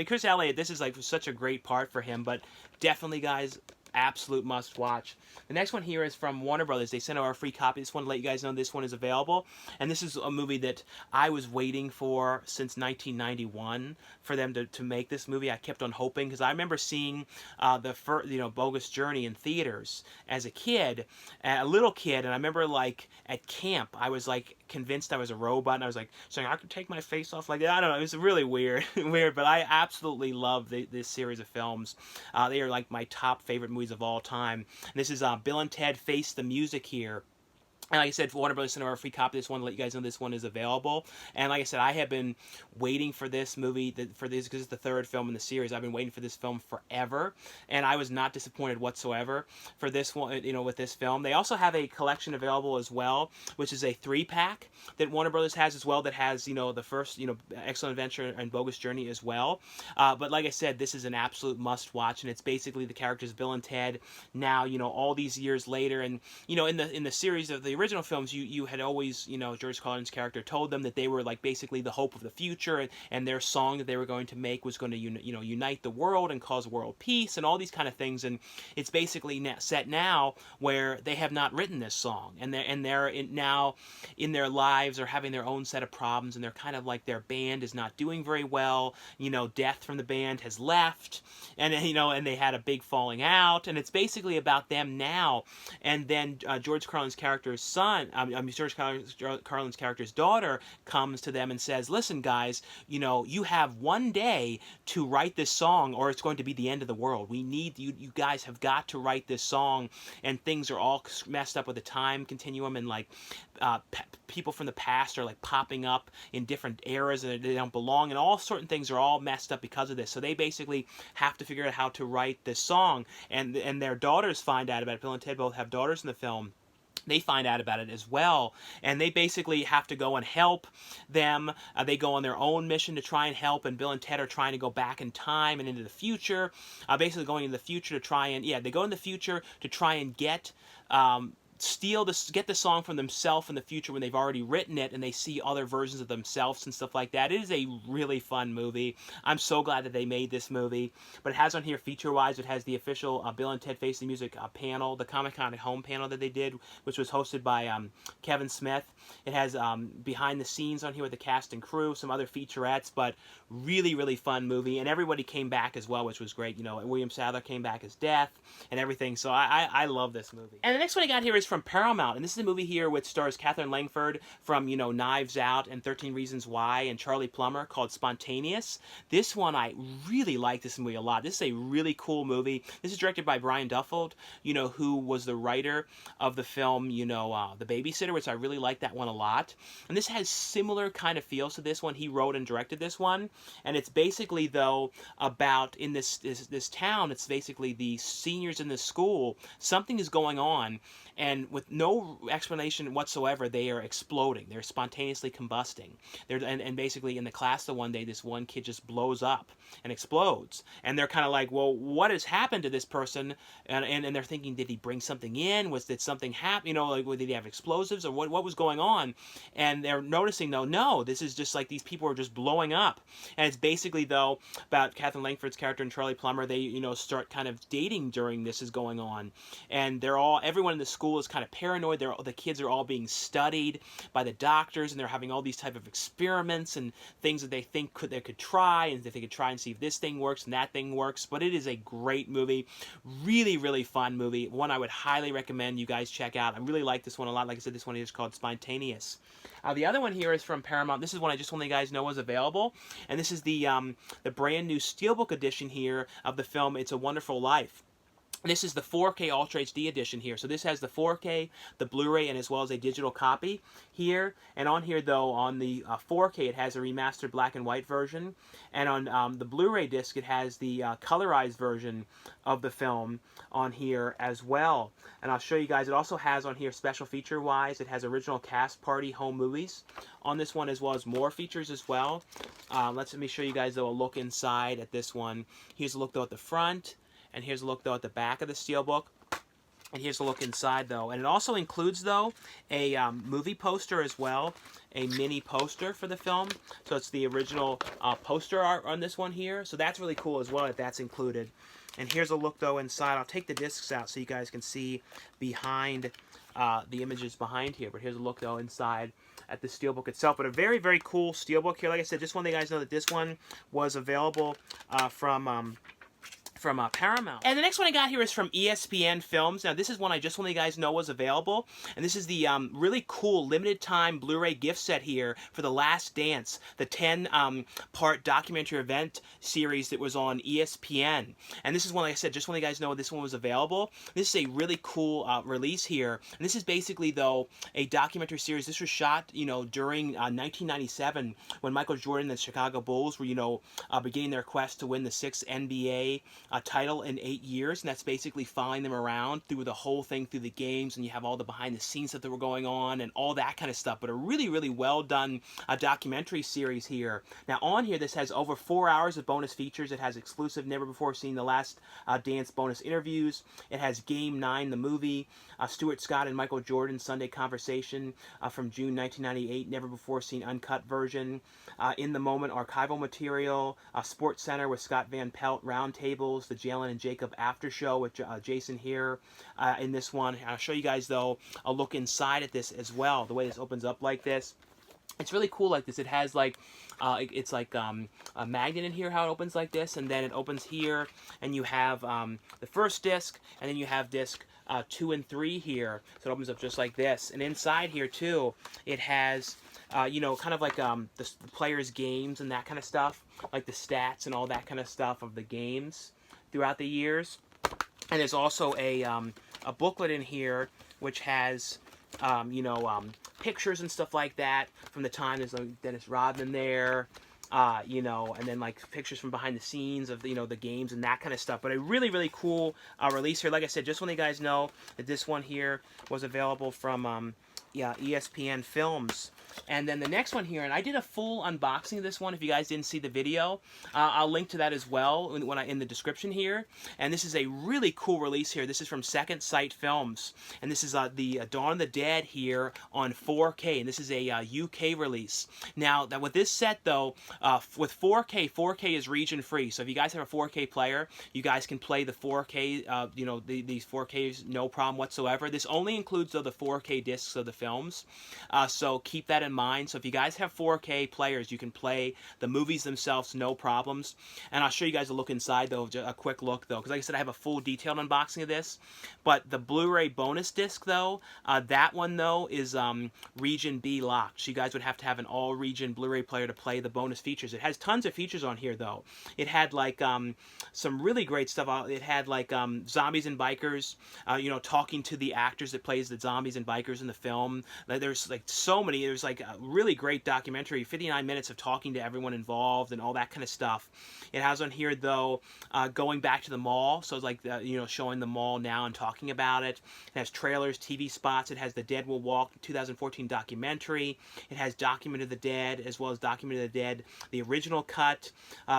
Chris Elliott, this is like such a great part for him. But definitely, guys, absolute must watch. The next one here is from Warner Brothers. They sent out a free copy. Just want to let you guys know this one is available. And this is a movie that I was waiting for since 1991 for them to make this movie. I kept on hoping, because I remember seeing the first, Bogus Journey in theaters as a kid, a little kid, and I remember like at camp, I was like convinced I was a robot, and I was like saying I could take my face off like that. I don't know. It was really weird, but I absolutely love this series of films. They are like my top favorite movies of all time. And this is Bill and Ted Face the Music here. And like I said, Warner Brothers sent over a free copy of this one to let you guys know this one is available. And like I said, I have been waiting for this movie, because it's the third film in the series. I've been waiting for this film forever, and I was not disappointed whatsoever for this one, with this film. They also have a collection available as well, which is a 3-pack that Warner Brothers has as well, that has, the first, Excellent Adventure and Bogus Journey as well. But like I said, this is an absolute must-watch, and it's basically the characters Bill and Ted now, all these years later. And, in the series of the original films, you had always, you know, George Carlin's character told them that they were like basically the hope of the future, and their song that they were going to make was going to unite the world and cause world peace and all these kind of things. And it's basically set now where they have not written this song, and they're now in their lives are having their own set of problems, and they're kind of like their band is not doing very well. You know, Death from the band has left, and and they had a big falling out, and it's basically about them now. And then George Carlin's character's Carlin's character's daughter comes to them and says, "Listen, guys, you have one day to write this song, or it's going to be the end of the world. We need you. You guys have got to write this song." And things are all messed up with the time continuum, and like people from the past are like popping up in different eras, and they don't belong, and all certain things are all messed up because of this. So they basically have to figure out how to write this song, and their daughters find out about it. Bill and Ted both have daughters in the film. They find out about it as well, and they basically have to go and help them. They go on their own mission to try and help, and Bill and Ted are trying to go back in time and into the future, basically going into the future to try and, they go in the future to try and get get the song from themselves in the future when they've already written it, and they see other versions of themselves and stuff like that. It is a really fun movie. I'm so glad that they made this movie. But it has on here, feature-wise, it has the official Bill and Ted Face the Music panel, the Comic-Con at Home panel that they did, which was hosted by Kevin Smith. It has behind the scenes on here with the cast and crew, some other featurettes, but really, really fun movie. And everybody came back as well, which was great. William Sadler came back as Death and everything. So I love this movie. And the next one I got here is from Paramount, and this is a movie here which stars Katherine Langford from Knives Out and 13 Reasons Why and Charlie Plummer, called Spontaneous. This one, I really like this movie a lot. This is a really cool movie. This is directed by Brian Duffield, who was the writer of the film The Babysitter, which I really like that one a lot. And this has similar kind of feels to this one. He wrote and directed this one, and it's basically, though, about in this town, it's basically the seniors in the school. Something is going on, and with no explanation whatsoever, they are exploding. They're spontaneously combusting. And basically in the class the one day, this one kid just blows up and explodes. And they're kind of like, well, what has happened to this person? And they're thinking, did he bring something in? Did something happen? Did he have explosives? Or what was going on? And they're noticing, though, no, this is just like these people are just blowing up. And it's basically, though, about Katherine Langford's character and Charlie Plummer. They, start kind of dating during this is going on. And everyone in the school is kind of paranoid. The kids are all being studied by the doctors, and they're having all these type of experiments and things that they think they could try, and if they could try and see if this thing works and that thing works. But it is a great movie. Really, really fun movie. One I would highly recommend you guys check out. I really like this one a lot. Like I said, this one is called Spontaneous. The other one here is from Paramount. This is one I just want you guys know is available, and this is the brand new Steelbook edition here of the film It's a Wonderful Life. This is the 4K Ultra HD edition here. So this has the 4K, the Blu-ray, and as well as a digital copy here. And on here, though, on the 4K, it has a remastered black and white version. And on the Blu-ray disc, it has the colorized version of the film on here as well. And I'll show you guys. It also has on here, special feature-wise, it has original cast party home movies on this one, as well as more features as well. Let me show you guys, though, a look inside at this one. Here's a look, though, at the front. And here's a look, though, at the back of the Steelbook. And here's a look inside, though. And it also includes, though, a movie poster as well, a mini poster for the film. So it's the original poster art on this one here. So that's really cool as well that that's included. And here's a look, though, inside. I'll take the discs out so you guys can see behind the images behind here. But here's a look, though, inside at the Steelbook itself. But a very, very cool Steelbook here. Like I said, just want you guys to know that this one was available from Paramount. And the next one I got here is from ESPN Films. Now, this is one I just want you guys know was available. And this is the really cool limited time Blu-ray gift set here for The Last Dance, the 10-part documentary event series that was on ESPN. And this is one, like I said, just want you guys know this one was available. This is a really cool release here. And this is basically, though, a documentary series. This was shot, during 1997 when Michael Jordan and the Chicago Bulls were, beginning their quest to win the 6th NBA title in 8 years, and that's basically following them around through the whole thing, through the games, and you have all the behind the scenes stuff that were going on and all that kind of stuff. But a really, really well done documentary series here. Now on here, this has over 4 hours of bonus features. It has exclusive, never before seen The Last Dance bonus interviews. It has Game 9, the movie, Stuart Scott and Michael Jordan Sunday Conversation from June 1998, never before seen uncut version. In the Moment archival material, Sports Center with Scott Van Pelt, Roundtables, the Jalen and Jacob After Show with Jason here in this one. I'll show you guys, though, a look inside at this as well, the way this opens up like this. It's really cool like this. It has like, it's like a magnet in here, how it opens like this, and then it opens here, and you have the first disc, and then you have disc 2 and 3 here. So it opens up just like this. And inside here, too, it has, you know, kind of like the players' games and that kind of stuff, like the stats and all that kind of stuff of the games throughout the years. And there's also a booklet in here which has, you know, pictures and stuff like that from the time. There's like Dennis Rodman there, you know, and then like pictures from behind the scenes of, you know, the games and that kind of stuff. But a really, really cool release here. Like I said, just want you guys know that this one here was available from ESPN Films. And then the next one here, and I did a full unboxing of this one. If you guys didn't see the video, I'll link to that as well in the description here. And this is a really cool release here. This is from Second Sight Films, and this is the Dawn of the Dead here on 4K. And this is a UK release. Now, with this set though, with 4K is region free. So if you guys have a 4K player, you guys can play the 4K. You know, these 4Ks no problem whatsoever. This only includes though the 4K discs of the films. So keep that in mind. So if you guys have 4K players, you can play the movies themselves, no problems. And I'll show you guys a look inside though, a quick look though, because like I said, I have a full detailed unboxing of this. But the Blu-ray bonus disc though, that one though is region B locked. So you guys would have to have an all-region Blu-ray player to play the bonus features. It has tons of features on here though. It had like some really great stuff. It had like zombies and bikers, you know, talking to the actors that plays the zombies and bikers in the film. There's like so many. There's like a really great documentary, 59 minutes of talking to everyone involved and all that kind of stuff. It has on here though going back to the mall, so it's like you know, showing the mall now and talking about it. It has trailers, TV spots. It has The Dead Will Walk 2014 documentary. It has Document of the Dead as well as Document of the Dead, the original cut.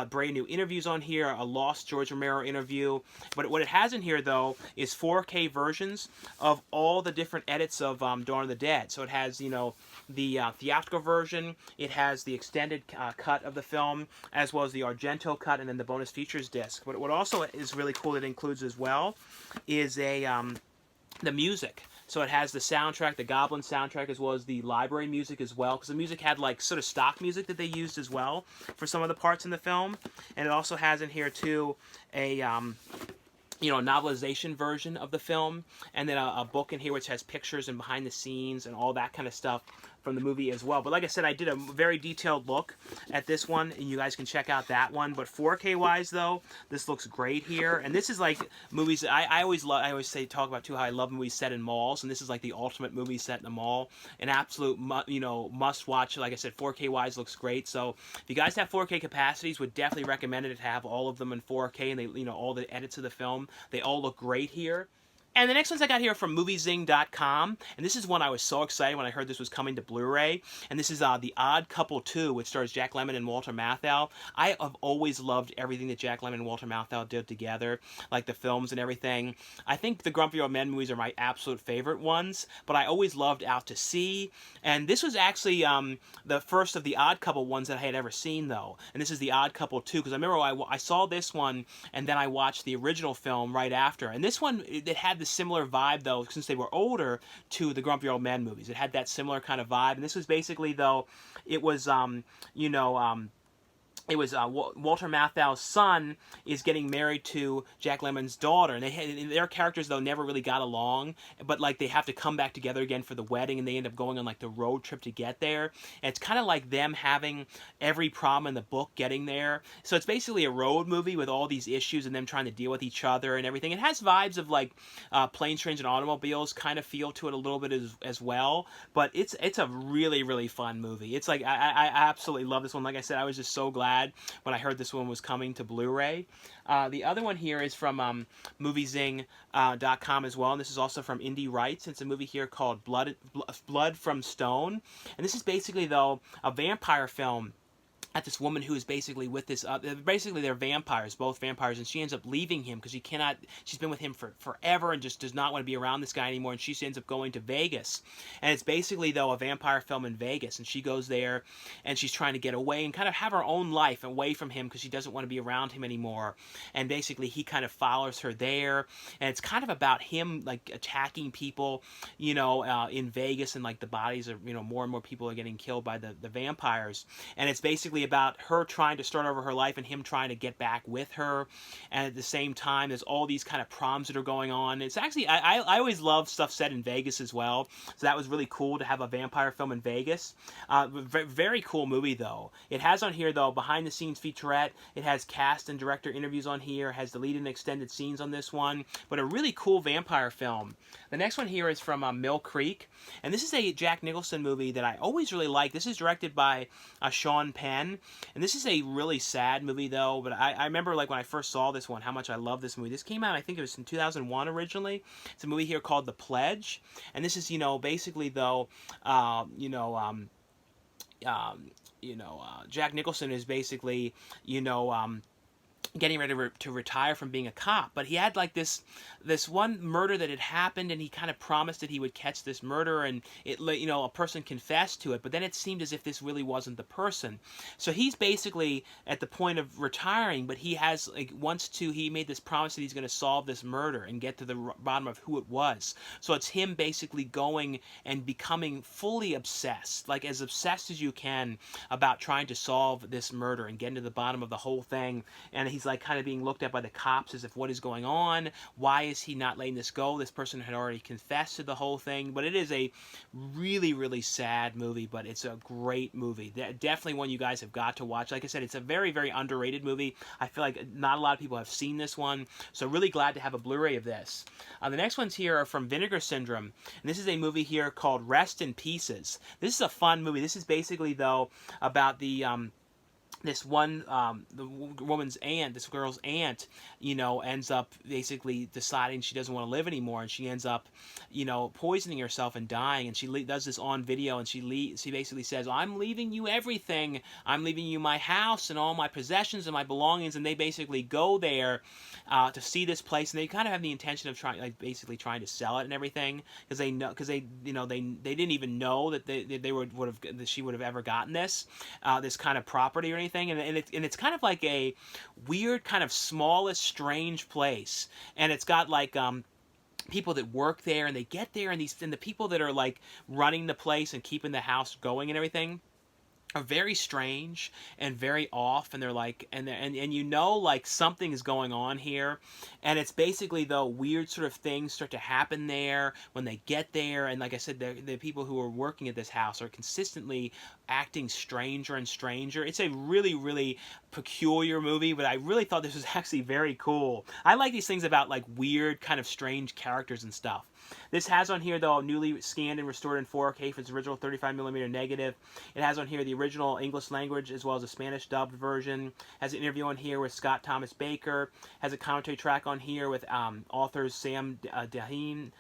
Brand new interviews on here, a lost George Romero interview. But what it has in here though is 4K versions of all the different edits of Dawn of the Dead. So it has, you know, the theatrical version, it has the extended cut of the film, as well as the Argento cut, and then the bonus features disc. But what also is really cool that it includes as well is the music. So it has the soundtrack, the Goblin soundtrack, as well as the library music as well, because the music had like sort of stock music that they used as well for some of the parts in the film. And it also has in here too a you know, a novelization version of the film, and then a book in here which has pictures and behind the scenes and all that kind of stuff from the movie as well. But like I said, I did a very detailed look at this one, and you guys can check out that one. But 4K wise though, this looks great here. And this is like movies that I always love. I always talk about too how I love movies set in malls, and this is like the ultimate movie set in a mall. An absolute you know, must watch. Like I said, 4K wise looks great. So if you guys have 4K capacities, would definitely recommend it to have all of them in 4K, and they, you know, all the edits of the film, they all look great here. And the next ones I got here from MovieZing.com, and this is one I was so excited when I heard this was coming to Blu-ray, and this is The Odd Couple 2, which stars Jack Lemmon and Walter Matthau. I have always loved everything that Jack Lemmon and Walter Matthau did together, like the films and everything. I think the Grumpy Old Men movies are my absolute favorite ones, but I always loved Out to Sea, and this was actually the first of the Odd Couple ones that I had ever seen, though, and this is The Odd Couple 2, because I remember I saw this one, and then I watched the original film right after, and this one, it had the similar vibe though, since they were older, to the Grumpy Old Men movies. It had that similar kind of vibe, and this was basically though, it was you know, it was Walter Matthau's son is getting married to Jack Lemmon's daughter, and their characters though never really got along, but like they have to come back together again for the wedding, and they end up going on like the road trip to get there, and it's kind of like them having every problem in the book getting there. So it's basically a road movie with all these issues and them trying to deal with each other and everything. It has vibes of like Planes, Trains, and Automobiles kind of feel to it a little bit as well, but it's a really, really fun movie. It's like I absolutely love this one. Like I said, I was just so glad glad when I heard this one was coming to Blu-ray. The other one here is from MovieZing.com as well, and this is also from Indie Rights. It's a movie here called Blood from Stone, and this is basically, though, a vampire film at this woman who is basically with this, basically they're vampires, both vampires, and she ends up leaving him because she's been with him for forever and just does not want to be around this guy anymore, and she ends up going to Vegas. And it's basically, though, a vampire film in Vegas, and she goes there and she's trying to get away and kind of have her own life away from him because she doesn't want to be around him anymore. And basically he kind of follows her there, and it's kind of about him like attacking people, you know, in Vegas, and like the bodies of, you know, more and more people are getting killed by the vampires. And it's basically about her trying to start over her life and him trying to get back with her. And at the same time, there's all these kind of proms that are going on. It's actually, I always love stuff set in Vegas as well, so that was really cool to have a vampire film in Vegas. Very cool movie, though. It has on here, though, behind the scenes featurette. It has cast and director interviews on here, has deleted and extended scenes on this one, but a really cool vampire film. The next one here is from Mill Creek, and this is a Jack Nicholson movie that I always really like. This is directed by Sean Penn. And this is a really sad movie, though, but I remember, like, when I first saw this one, how much I love this movie. This came out, I think it was in 2001 originally. It's a movie here called The Pledge, and this is, you know, basically, though, Jack Nicholson is basically, you know, getting ready to retire from being a cop, but he had like this one murder that had happened, and he kind of promised that he would catch this murderer, and it, you know, a person confessed to it, but then it seemed as if this really wasn't the person. So he's basically at the point of retiring, but he has he made this promise that he's going to solve this murder and get to the bottom of who it was. So it's him basically going and becoming fully obsessed, like as obsessed as you can, about trying to solve this murder and getting to the bottom of the whole thing. And he's like kind of being looked at by the cops as if, what is going on? Why is he not letting this go? This person had already confessed to the whole thing. But it is a really, really sad movie, but it's a great movie. Definitely one you guys have got to watch. Like I said, it's a very, very underrated movie. I feel like not a lot of people have seen this one, so really glad to have a Blu-ray of this. The next ones here are from Vinegar Syndrome, and this is a movie here called Rest in Pieces. This is a fun movie. This is basically, though, about the this one, the woman's aunt, this girl's aunt, you know, ends up basically deciding she doesn't want to live anymore, and she ends up, you know, poisoning herself and dying, and she does this on video, and she basically says, I'm leaving you everything, I'm leaving you my house and all my possessions and my belongings, and they basically go there to see this place, and they kind of have the intention of basically trying to sell it and everything, because they didn't even know that that she would have ever gotten this kind of property or anything. And it's kind of like a weird kind of smallest strange place, and it's got like people that work there, and they get there, and the people that are like running the place and keeping the house going and everything are very strange and very off, and they're like, and you know, like something is going on here, and it's basically, though, weird sort of things start to happen there when they get there, and like I said, the people who are working at this house are consistently acting stranger and stranger. It's a really, really peculiar movie, but I really thought this was actually very cool. I like these things about like weird kind of strange characters and stuff. This has on here, though, newly scanned and restored in 4K for its original 35mm negative. It has on here the original English language as well as a Spanish dubbed version. Has an interview on here with Scott Thomas Baker. Has a commentary track on here with authors Sam Dehan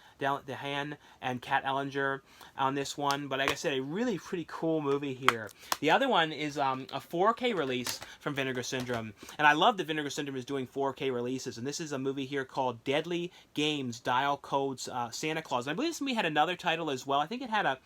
and Kat Ellinger on this one. But like I said, a really pretty cool movie here. The other one is a 4K release from Vinegar Syndrome. And I love that Vinegar Syndrome is doing 4K releases. And this is a movie here called Deadly Games Dial Codes Santa Claus. And I believe this movie had another title as well. I think it had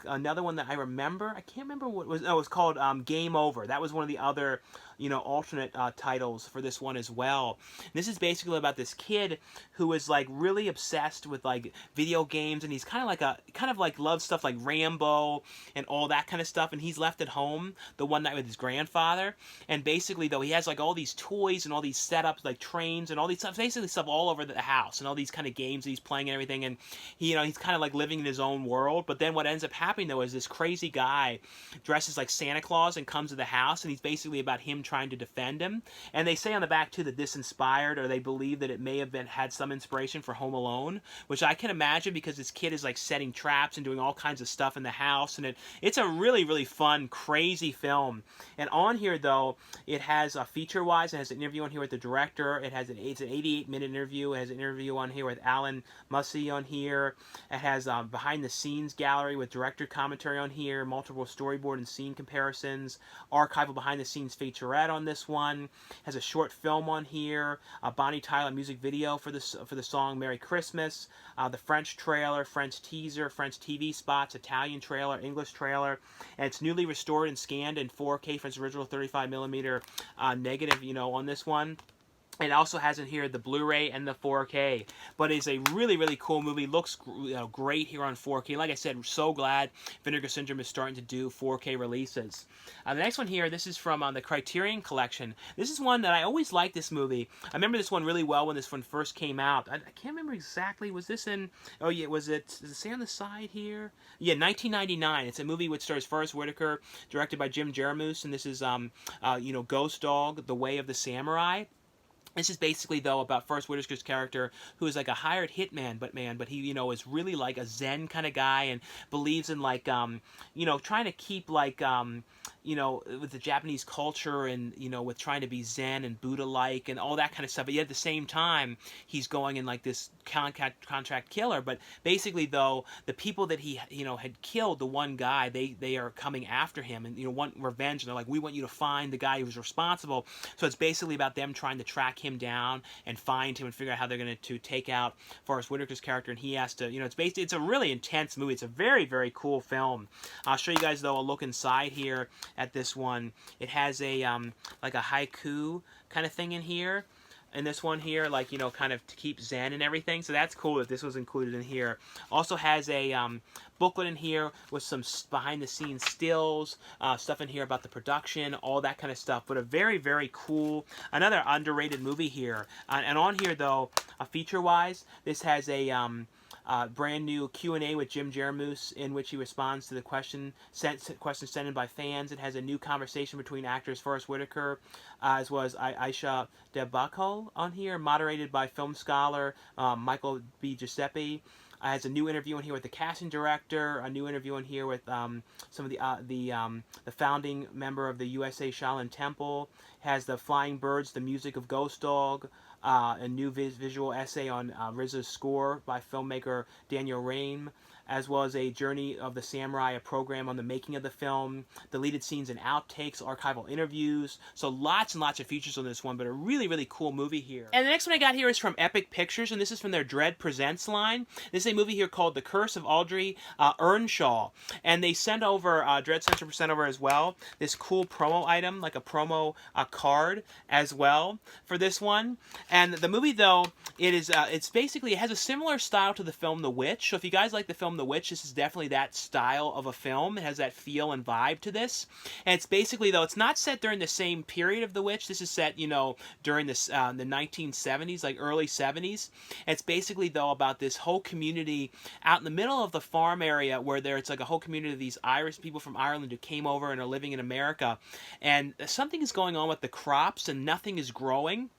another one that I remember. I can't remember what it was. No, it was called Game Over. That was one of the other, you know, alternate titles for this one as well. And this is basically about this kid who is like really obsessed with like video games, and he's kind of like loves stuff like Rambo and all that kind of stuff. And he's left at home the one night with his grandfather, and basically, though, he has like all these toys and all these setups like trains and all these stuff, basically stuff all over the house, and all these kind of games that he's playing and everything. And he, you know, he's kind of like living in his own world. But then what ends up happening, though, is this crazy guy dresses like Santa Claus and comes to the house, and he's basically about him trying to defend him. And they say on the back too that this inspired, or they believe that it may have had some inspiration for Home Alone, which which I can imagine because this kid is like setting traps and doing all kinds of stuff in the house, and it's a really, really fun, crazy film. And on here, though, it has feature-wise, it has an interview on here with the director. It's an 88-minute interview. It has an interview on here with Alan Mussey on here. It has behind-the-scenes gallery with director commentary on here, multiple storyboard and scene comparisons, archival behind-the-scenes featurette on this one. Has a short film on here, a Bonnie Tyler music video for the song Merry Christmas, the French trailer, French teaser, French TV spots, Italian trailer, English trailer, and it's newly restored and scanned in 4K for its original 35mm negative, on this one. It also has in here the Blu-ray and the 4K, but it's a really, really cool movie. Looks great here on 4K. Like I said, I'm so glad Vinegar Syndrome is starting to do 4K releases. The next one here, this is from the Criterion Collection. This is one that I always liked this movie. I remember this one really well when this one first came out. I can't remember exactly. Was this in, oh yeah, does it say on the side here? Yeah, 1999. It's a movie which stars Forest Whitaker, directed by Jim Jarmusch, and this is, Ghost Dog, The Way of the Samurai. This is basically, though, about Forest Whitaker's character, who is like a hired hitman, but he, is really like a Zen kind of guy and believes in like, trying to keep like, with the Japanese culture and, with trying to be Zen and Buddha-like and all that kind of stuff. But yet at the same time, he's going in like this contract killer. But basically, though, the people that he, had killed, the one guy, they are coming after him and, want revenge. And they're like, we want you to find the guy who was responsible. So it's basically about them trying to track him down and find him and figure out how they're going to take out Forest Whitaker's character. And he has to, it's a really intense movie. It's a very, very cool film. I'll show you guys, though, a look inside here at this one. It has a like a haiku kind of thing in here. And this one here, like, kind of to keep Zen and everything. So that's cool that this was included in here. Also has a booklet in here with some behind-the-scenes stills, stuff in here about the production, all that kind of stuff. But a very, very cool, another underrated movie here. And on here, though, feature-wise, this has a brand new Q&A with Jim Jarmusch, in which he responds to the questions sent in by fans. It has a new conversation between actors Forest Whitaker as well as Aisha Debakal on here, moderated by film scholar Michael B. Giuseppe. Has a new interview in here with the casting director, a new interview in here with some of the founding member of the USA Shaolin Temple. Has the Flying Birds, the music of Ghost Dog, a new visual essay on RZA's score by filmmaker Daniel Raim, as well as a Journey of the Samurai, a program on the making of the film, deleted scenes and outtakes, archival interviews. So lots and lots of features on this one, but a really, really cool movie here. And the next one I got here is from Epic Pictures, and this is from their Dread Presents line. This is a movie here called The Curse of Audrey Earnshaw. And they sent over, Dread Center sent over as well, this cool promo item, like a promo card as well for this one. And the movie, though, it's basically, it has a similar style to the film The Witch. So if you guys like the film The Witch, this is definitely that style of a film. It has that feel and vibe to this. And it's basically, though, it's not set during the same period of The Witch. This is set, during this, the 1970s, like early 70s. And it's basically, though, about this whole community out in the middle of the farm area where it's like a whole community of these Irish people from Ireland who came over and are living in America. And something is going on with the crops and nothing is growing.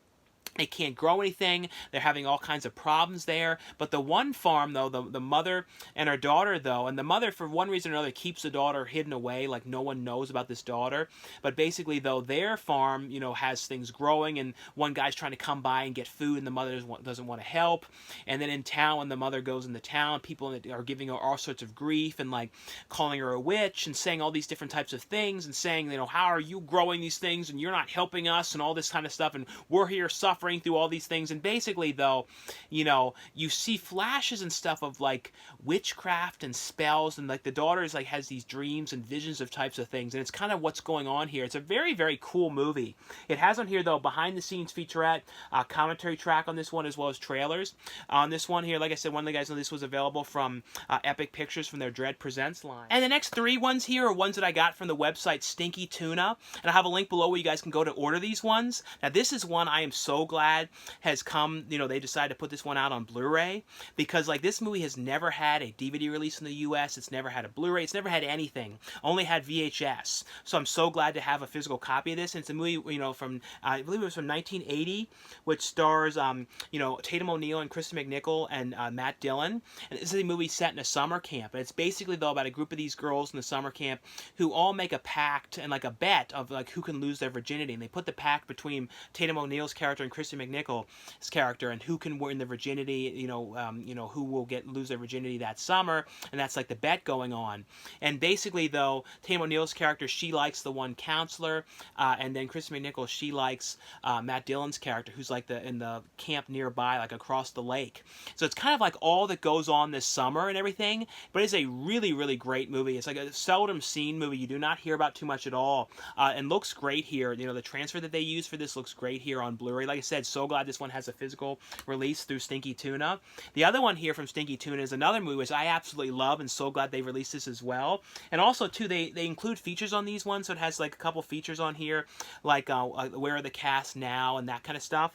They can't grow anything. They're having all kinds of problems there. But the one farm, though, the mother and her daughter, though, and the mother, for one reason or another, keeps the daughter hidden away, like no one knows about this daughter. But basically, though, their farm, has things growing, and one guy's trying to come by and get food, and the mother doesn't want to help. And then in town, when the mother goes into town, people are giving her all sorts of grief and, like, calling her a witch and saying all these different types of things and saying, how are you growing these things and you're not helping us and all this kind of stuff, and we're here suffering through all these things. And basically, though, you see flashes and stuff of like witchcraft and spells, and like the daughter is like has these dreams and visions of types of things, and it's kind of what's going on here. It's a very, very cool movie. It has on here, though, behind the scenes featurette, commentary track on this one, as well as trailers on this one here. Like I said, one of the guys know this was available from Epic Pictures from their Dread Presents line. And the next three ones here are ones that I got from the website Stinky Tuna, and I have a link below where you guys can go to order these ones. Now this is one I am so glad glad has come, they decided to put this one out on Blu-ray, because like this movie has never had a DVD release in the US, it's never had a Blu-ray, it's never had anything, only had VHS. So I'm so glad to have a physical copy of this. And it's a movie, from, I believe it was from 1980, which stars, Tatum O'Neal and Kristen McNichol and Matt Dillon. And this is a movie set in a summer camp. And it's basically, though, about a group of these girls in the summer camp who all make a pact and like a bet of like who can lose their virginity. And they put the pact between Tatum O'Neal's character and Kristen McNichol's character, and who can win the virginity, who will lose their virginity that summer. And that's like the bet going on. And basically, though, Tatum O'Neal's character, she likes the one counselor, and then Kristen McNichol, she likes Matt Dillon's character, who's like in the camp nearby, like across the lake. So it's kind of like all that goes on this summer and everything, but it's a really, really great movie. It's like a seldom seen movie. You do not hear about too much at all, and looks great here. The transfer that they use for this looks great here on Blu-ray. Like I said, so glad this one has a physical release through Stinky Tuna. The other one here from Stinky Tuna is another movie which I absolutely love, and so glad they released this as well. And also, too, they include features on these ones, so it has like a couple features on here, like Where Are the Cast Now and that kind of stuff.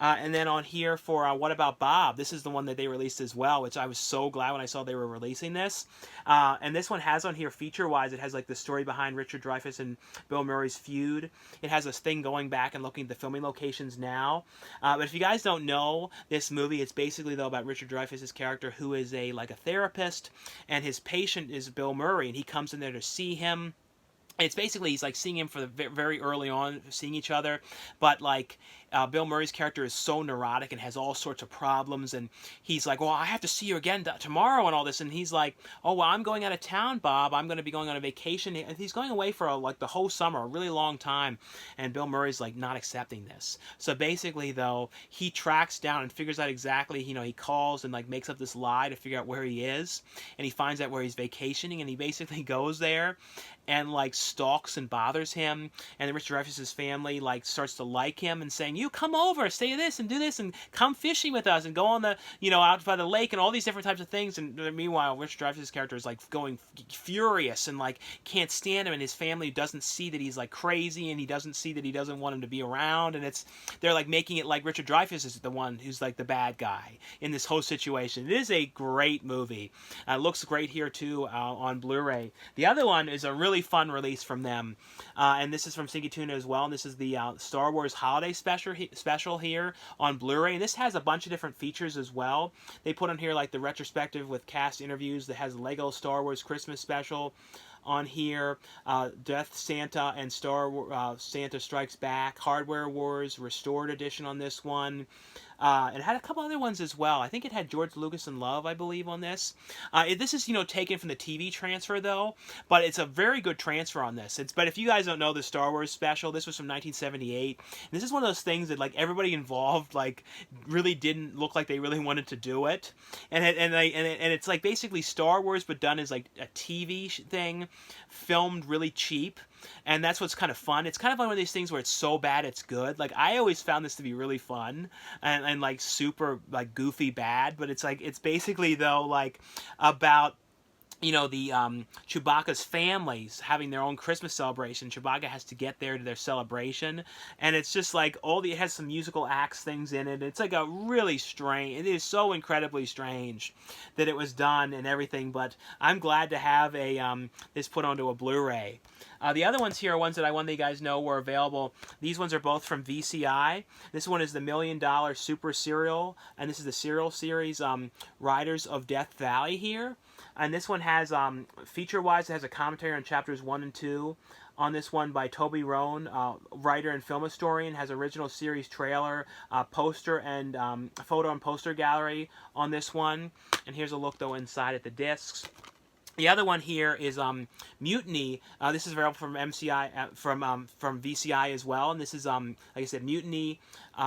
And then on here for What About Bob? This is the one that they released as well, which I was so glad when I saw they were releasing this. And this one has on here, feature-wise, it has like the story behind Richard Dreyfuss and Bill Murray's feud. It has this thing going back and looking at the filming locations now. But if you guys don't know this movie, it's basically, though, about Richard Dreyfuss's character, who is a therapist, and his patient is Bill Murray, and he comes in there to see him. It's basically, he's like seeing him for the very early on, seeing each other, but like Bill Murray's character is so neurotic and has all sorts of problems, and he's like, well, I have to see you again tomorrow and all this, and he's like, oh, well, I'm going out of town, Bob, I'm going to be going on a vacation, and he's going away for like the whole summer, a really long time, and Bill Murray's like not accepting this. So basically, though, he tracks down and figures out exactly, he calls and like makes up this lie to figure out where he is, and he finds out where he's vacationing, and he basically goes there and like stalks and bothers him, and then Richard Dreyfuss's family like starts to like him and saying, you come over, say this and do this and come fishing with us and go on the out by the lake and all these different types of things. And meanwhile, Richard Dreyfuss's character is like going furious and like can't stand him, and his family doesn't see that he's like crazy, and he doesn't see that he doesn't want him to be around, and they're like making it like Richard Dreyfuss is the one who's like the bad guy in this whole situation. It is a great movie. Looks great here too on Blu-ray. The other one is a really fun release from them, and this is from Stinky Tuna as well, and this is the Star Wars Holiday Special here on Blu-ray, and this has a bunch of different features as well. They put on here like the retrospective with cast interviews that has Lego Star Wars Christmas Special on here, Death Santa and Santa Strikes Back, Hardware Wars Restored Edition on this one. It had a couple other ones as well. I think it had George Lucas in Love, I believe, on this. This is, taken from the TV transfer, though, but it's a very good transfer on this. But if you guys don't know the Star Wars special, this was from 1978. And this is one of those things that, like, everybody involved, like, really didn't look like they really wanted to do it. And it's, like, basically Star Wars, but done as, like, a TV thing, filmed really cheap. And that's what's kind of fun. It's kind of one of these things where it's so bad it's good. Like, I always found this to be really fun and like super like goofy bad, but it's basically, though, like about the Chewbacca's families having their own Christmas celebration. Chewbacca has to get there to their celebration, and it's just like it has some musical acts things in it. It's like a really strange, it is so incredibly strange that it was done and everything, but I'm glad to have this put onto a Blu-ray. The other ones here are ones that I want you guys know were available. These ones are both from VCI. This one is the $1 Million Super Serial, and this is the Serial Series Riders of Death Valley here. And this one has, feature-wise, it has a commentary on chapters 1 and 2. On this one by Toby Rohn, writer and film historian, has original series trailer, poster, and photo and poster gallery on this one. And here's a look, though, inside at the discs. The other one here is Mutiny. This is available from MCI, from VCI as well, and this is like I said, Mutiny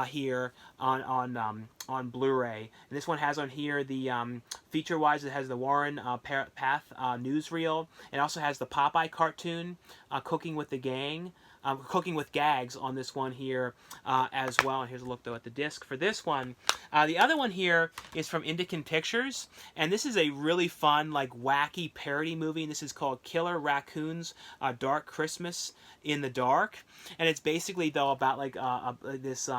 here on Blu-ray. And this one has on here the feature-wise, it has the Warren Path newsreel. It also has the Popeye cartoon, Cooking with the Gang. Cooking with Gags on this one here as well. And here's a look, though, at the disc for this one. The other one here is from Indican Pictures, and this is a really fun, like, wacky parody movie, and this is called Killer Raccoon's Dark Christmas in the Dark. And it's basically, though, about like this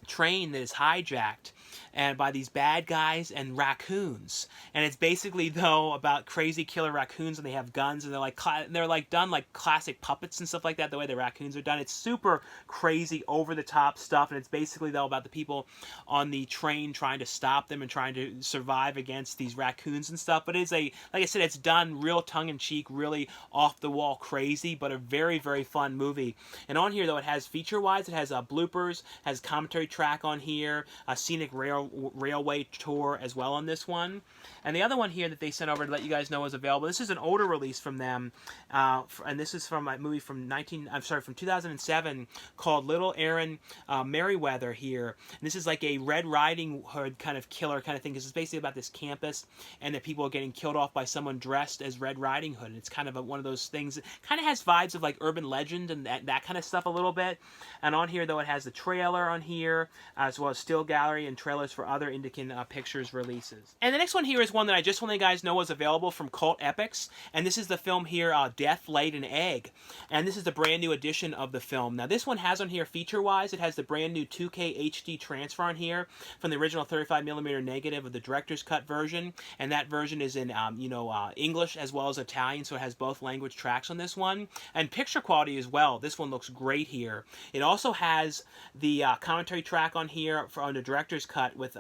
train that is hijacked and by these bad guys and raccoons, and it's basically though about crazy killer raccoons, and they have guns, and they're like done like classic puppets and stuff like that, the way the raccoons are done. It's super crazy, over the top stuff, and it's basically though about the people on the train trying to stop them and trying to survive against these raccoons and stuff. But it's like I said, it's done real tongue-in-cheek, really off the wall crazy, but a very, very fun movie. And on here though, it has feature-wise, it has bloopers, has commentary track on here, a scenic railway tour as well on this one. And the other one here that they sent over to let you guys know is available. This is an older release from them, and this is from a movie from 2007 called Little Aaron Merriweather here. And this is like a Red Riding Hood kind of killer kind of thing, because it's basically about this campus and that people are getting killed off by someone dressed as Red Riding Hood. And it's kind of one of those things that kind of has vibes of like urban legend and that kind of stuff a little bit. And on here though, it has the trailer on here, as well as still gallery and trailers for other Indican Pictures releases. And the next one here is one that I just want you guys know is available from Cult Epics, and this is the film here, Death Laid an Egg, and this is the brand new edition of the film. Now this one has on here feature-wise, it has the brand new 2K HD transfer on here from the original 35mm negative of the director's cut version, and that version is in English as well as Italian, so it has both language tracks on this one, and picture quality as well. This one looks great here. It also has the commentary track on here on the director's cut with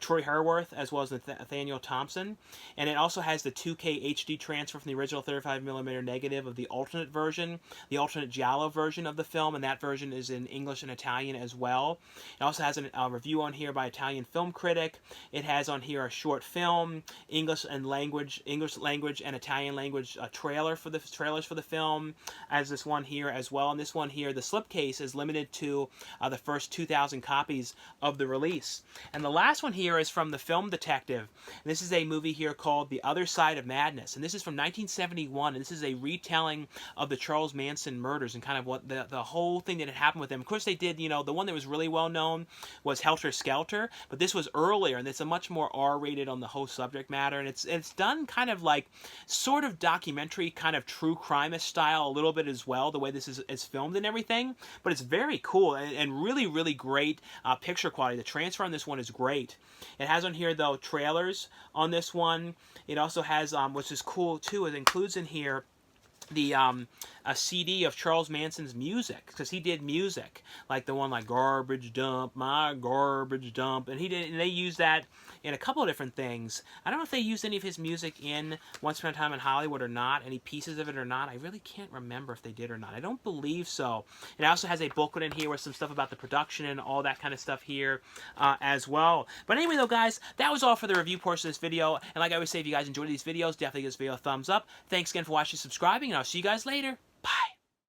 Troy Herworth as well as Nathaniel Thompson, and it also has the 2K HD transfer from the original 35mm negative of the alternate version, the alternate giallo version of the film, and that version is in English and Italian as well. It also has a review on here by Italian film critic. It has on here a short film, English language and Italian language trailers for the film, as this one here as well. And this one here, the slipcase is limited to the first 2,000 copies of the release. And the last one here is from the Film Detective. And this is a movie here called The Other Side of Madness, and this is from 1971, and this is a retelling of the Charles Manson murders and kind of what the whole thing that had happened with them. Of course, they did, the one that was really well known was Helter Skelter, but this was earlier, and it's a much more R-rated on the whole subject matter, and it's done kind of like sort of documentary, kind of true crime style a little bit as well, the way this is filmed and everything, but it's very cool and really, really great picture quality. The transfer on this one is great. It has on here, though, trailers on this one. It also has, which is cool, too, it includes in here the a CD of Charles Manson's music, because he did music like the one like Garbage Dump, My Garbage Dump, and they used that in a couple of different things. I don't know if they used any of his music in Once Upon a Time in Hollywood or not, any pieces of it or not. I really can't remember if they did or not. I don't believe so. It also has a booklet in here with some stuff about the production and all that kind of stuff here as well. But anyway though, guys, that was all for the review portion of this video, and like I always say, if you guys enjoyed these videos, definitely give this video a thumbs up. Thanks again for watching and subscribing, and I'll see you guys later.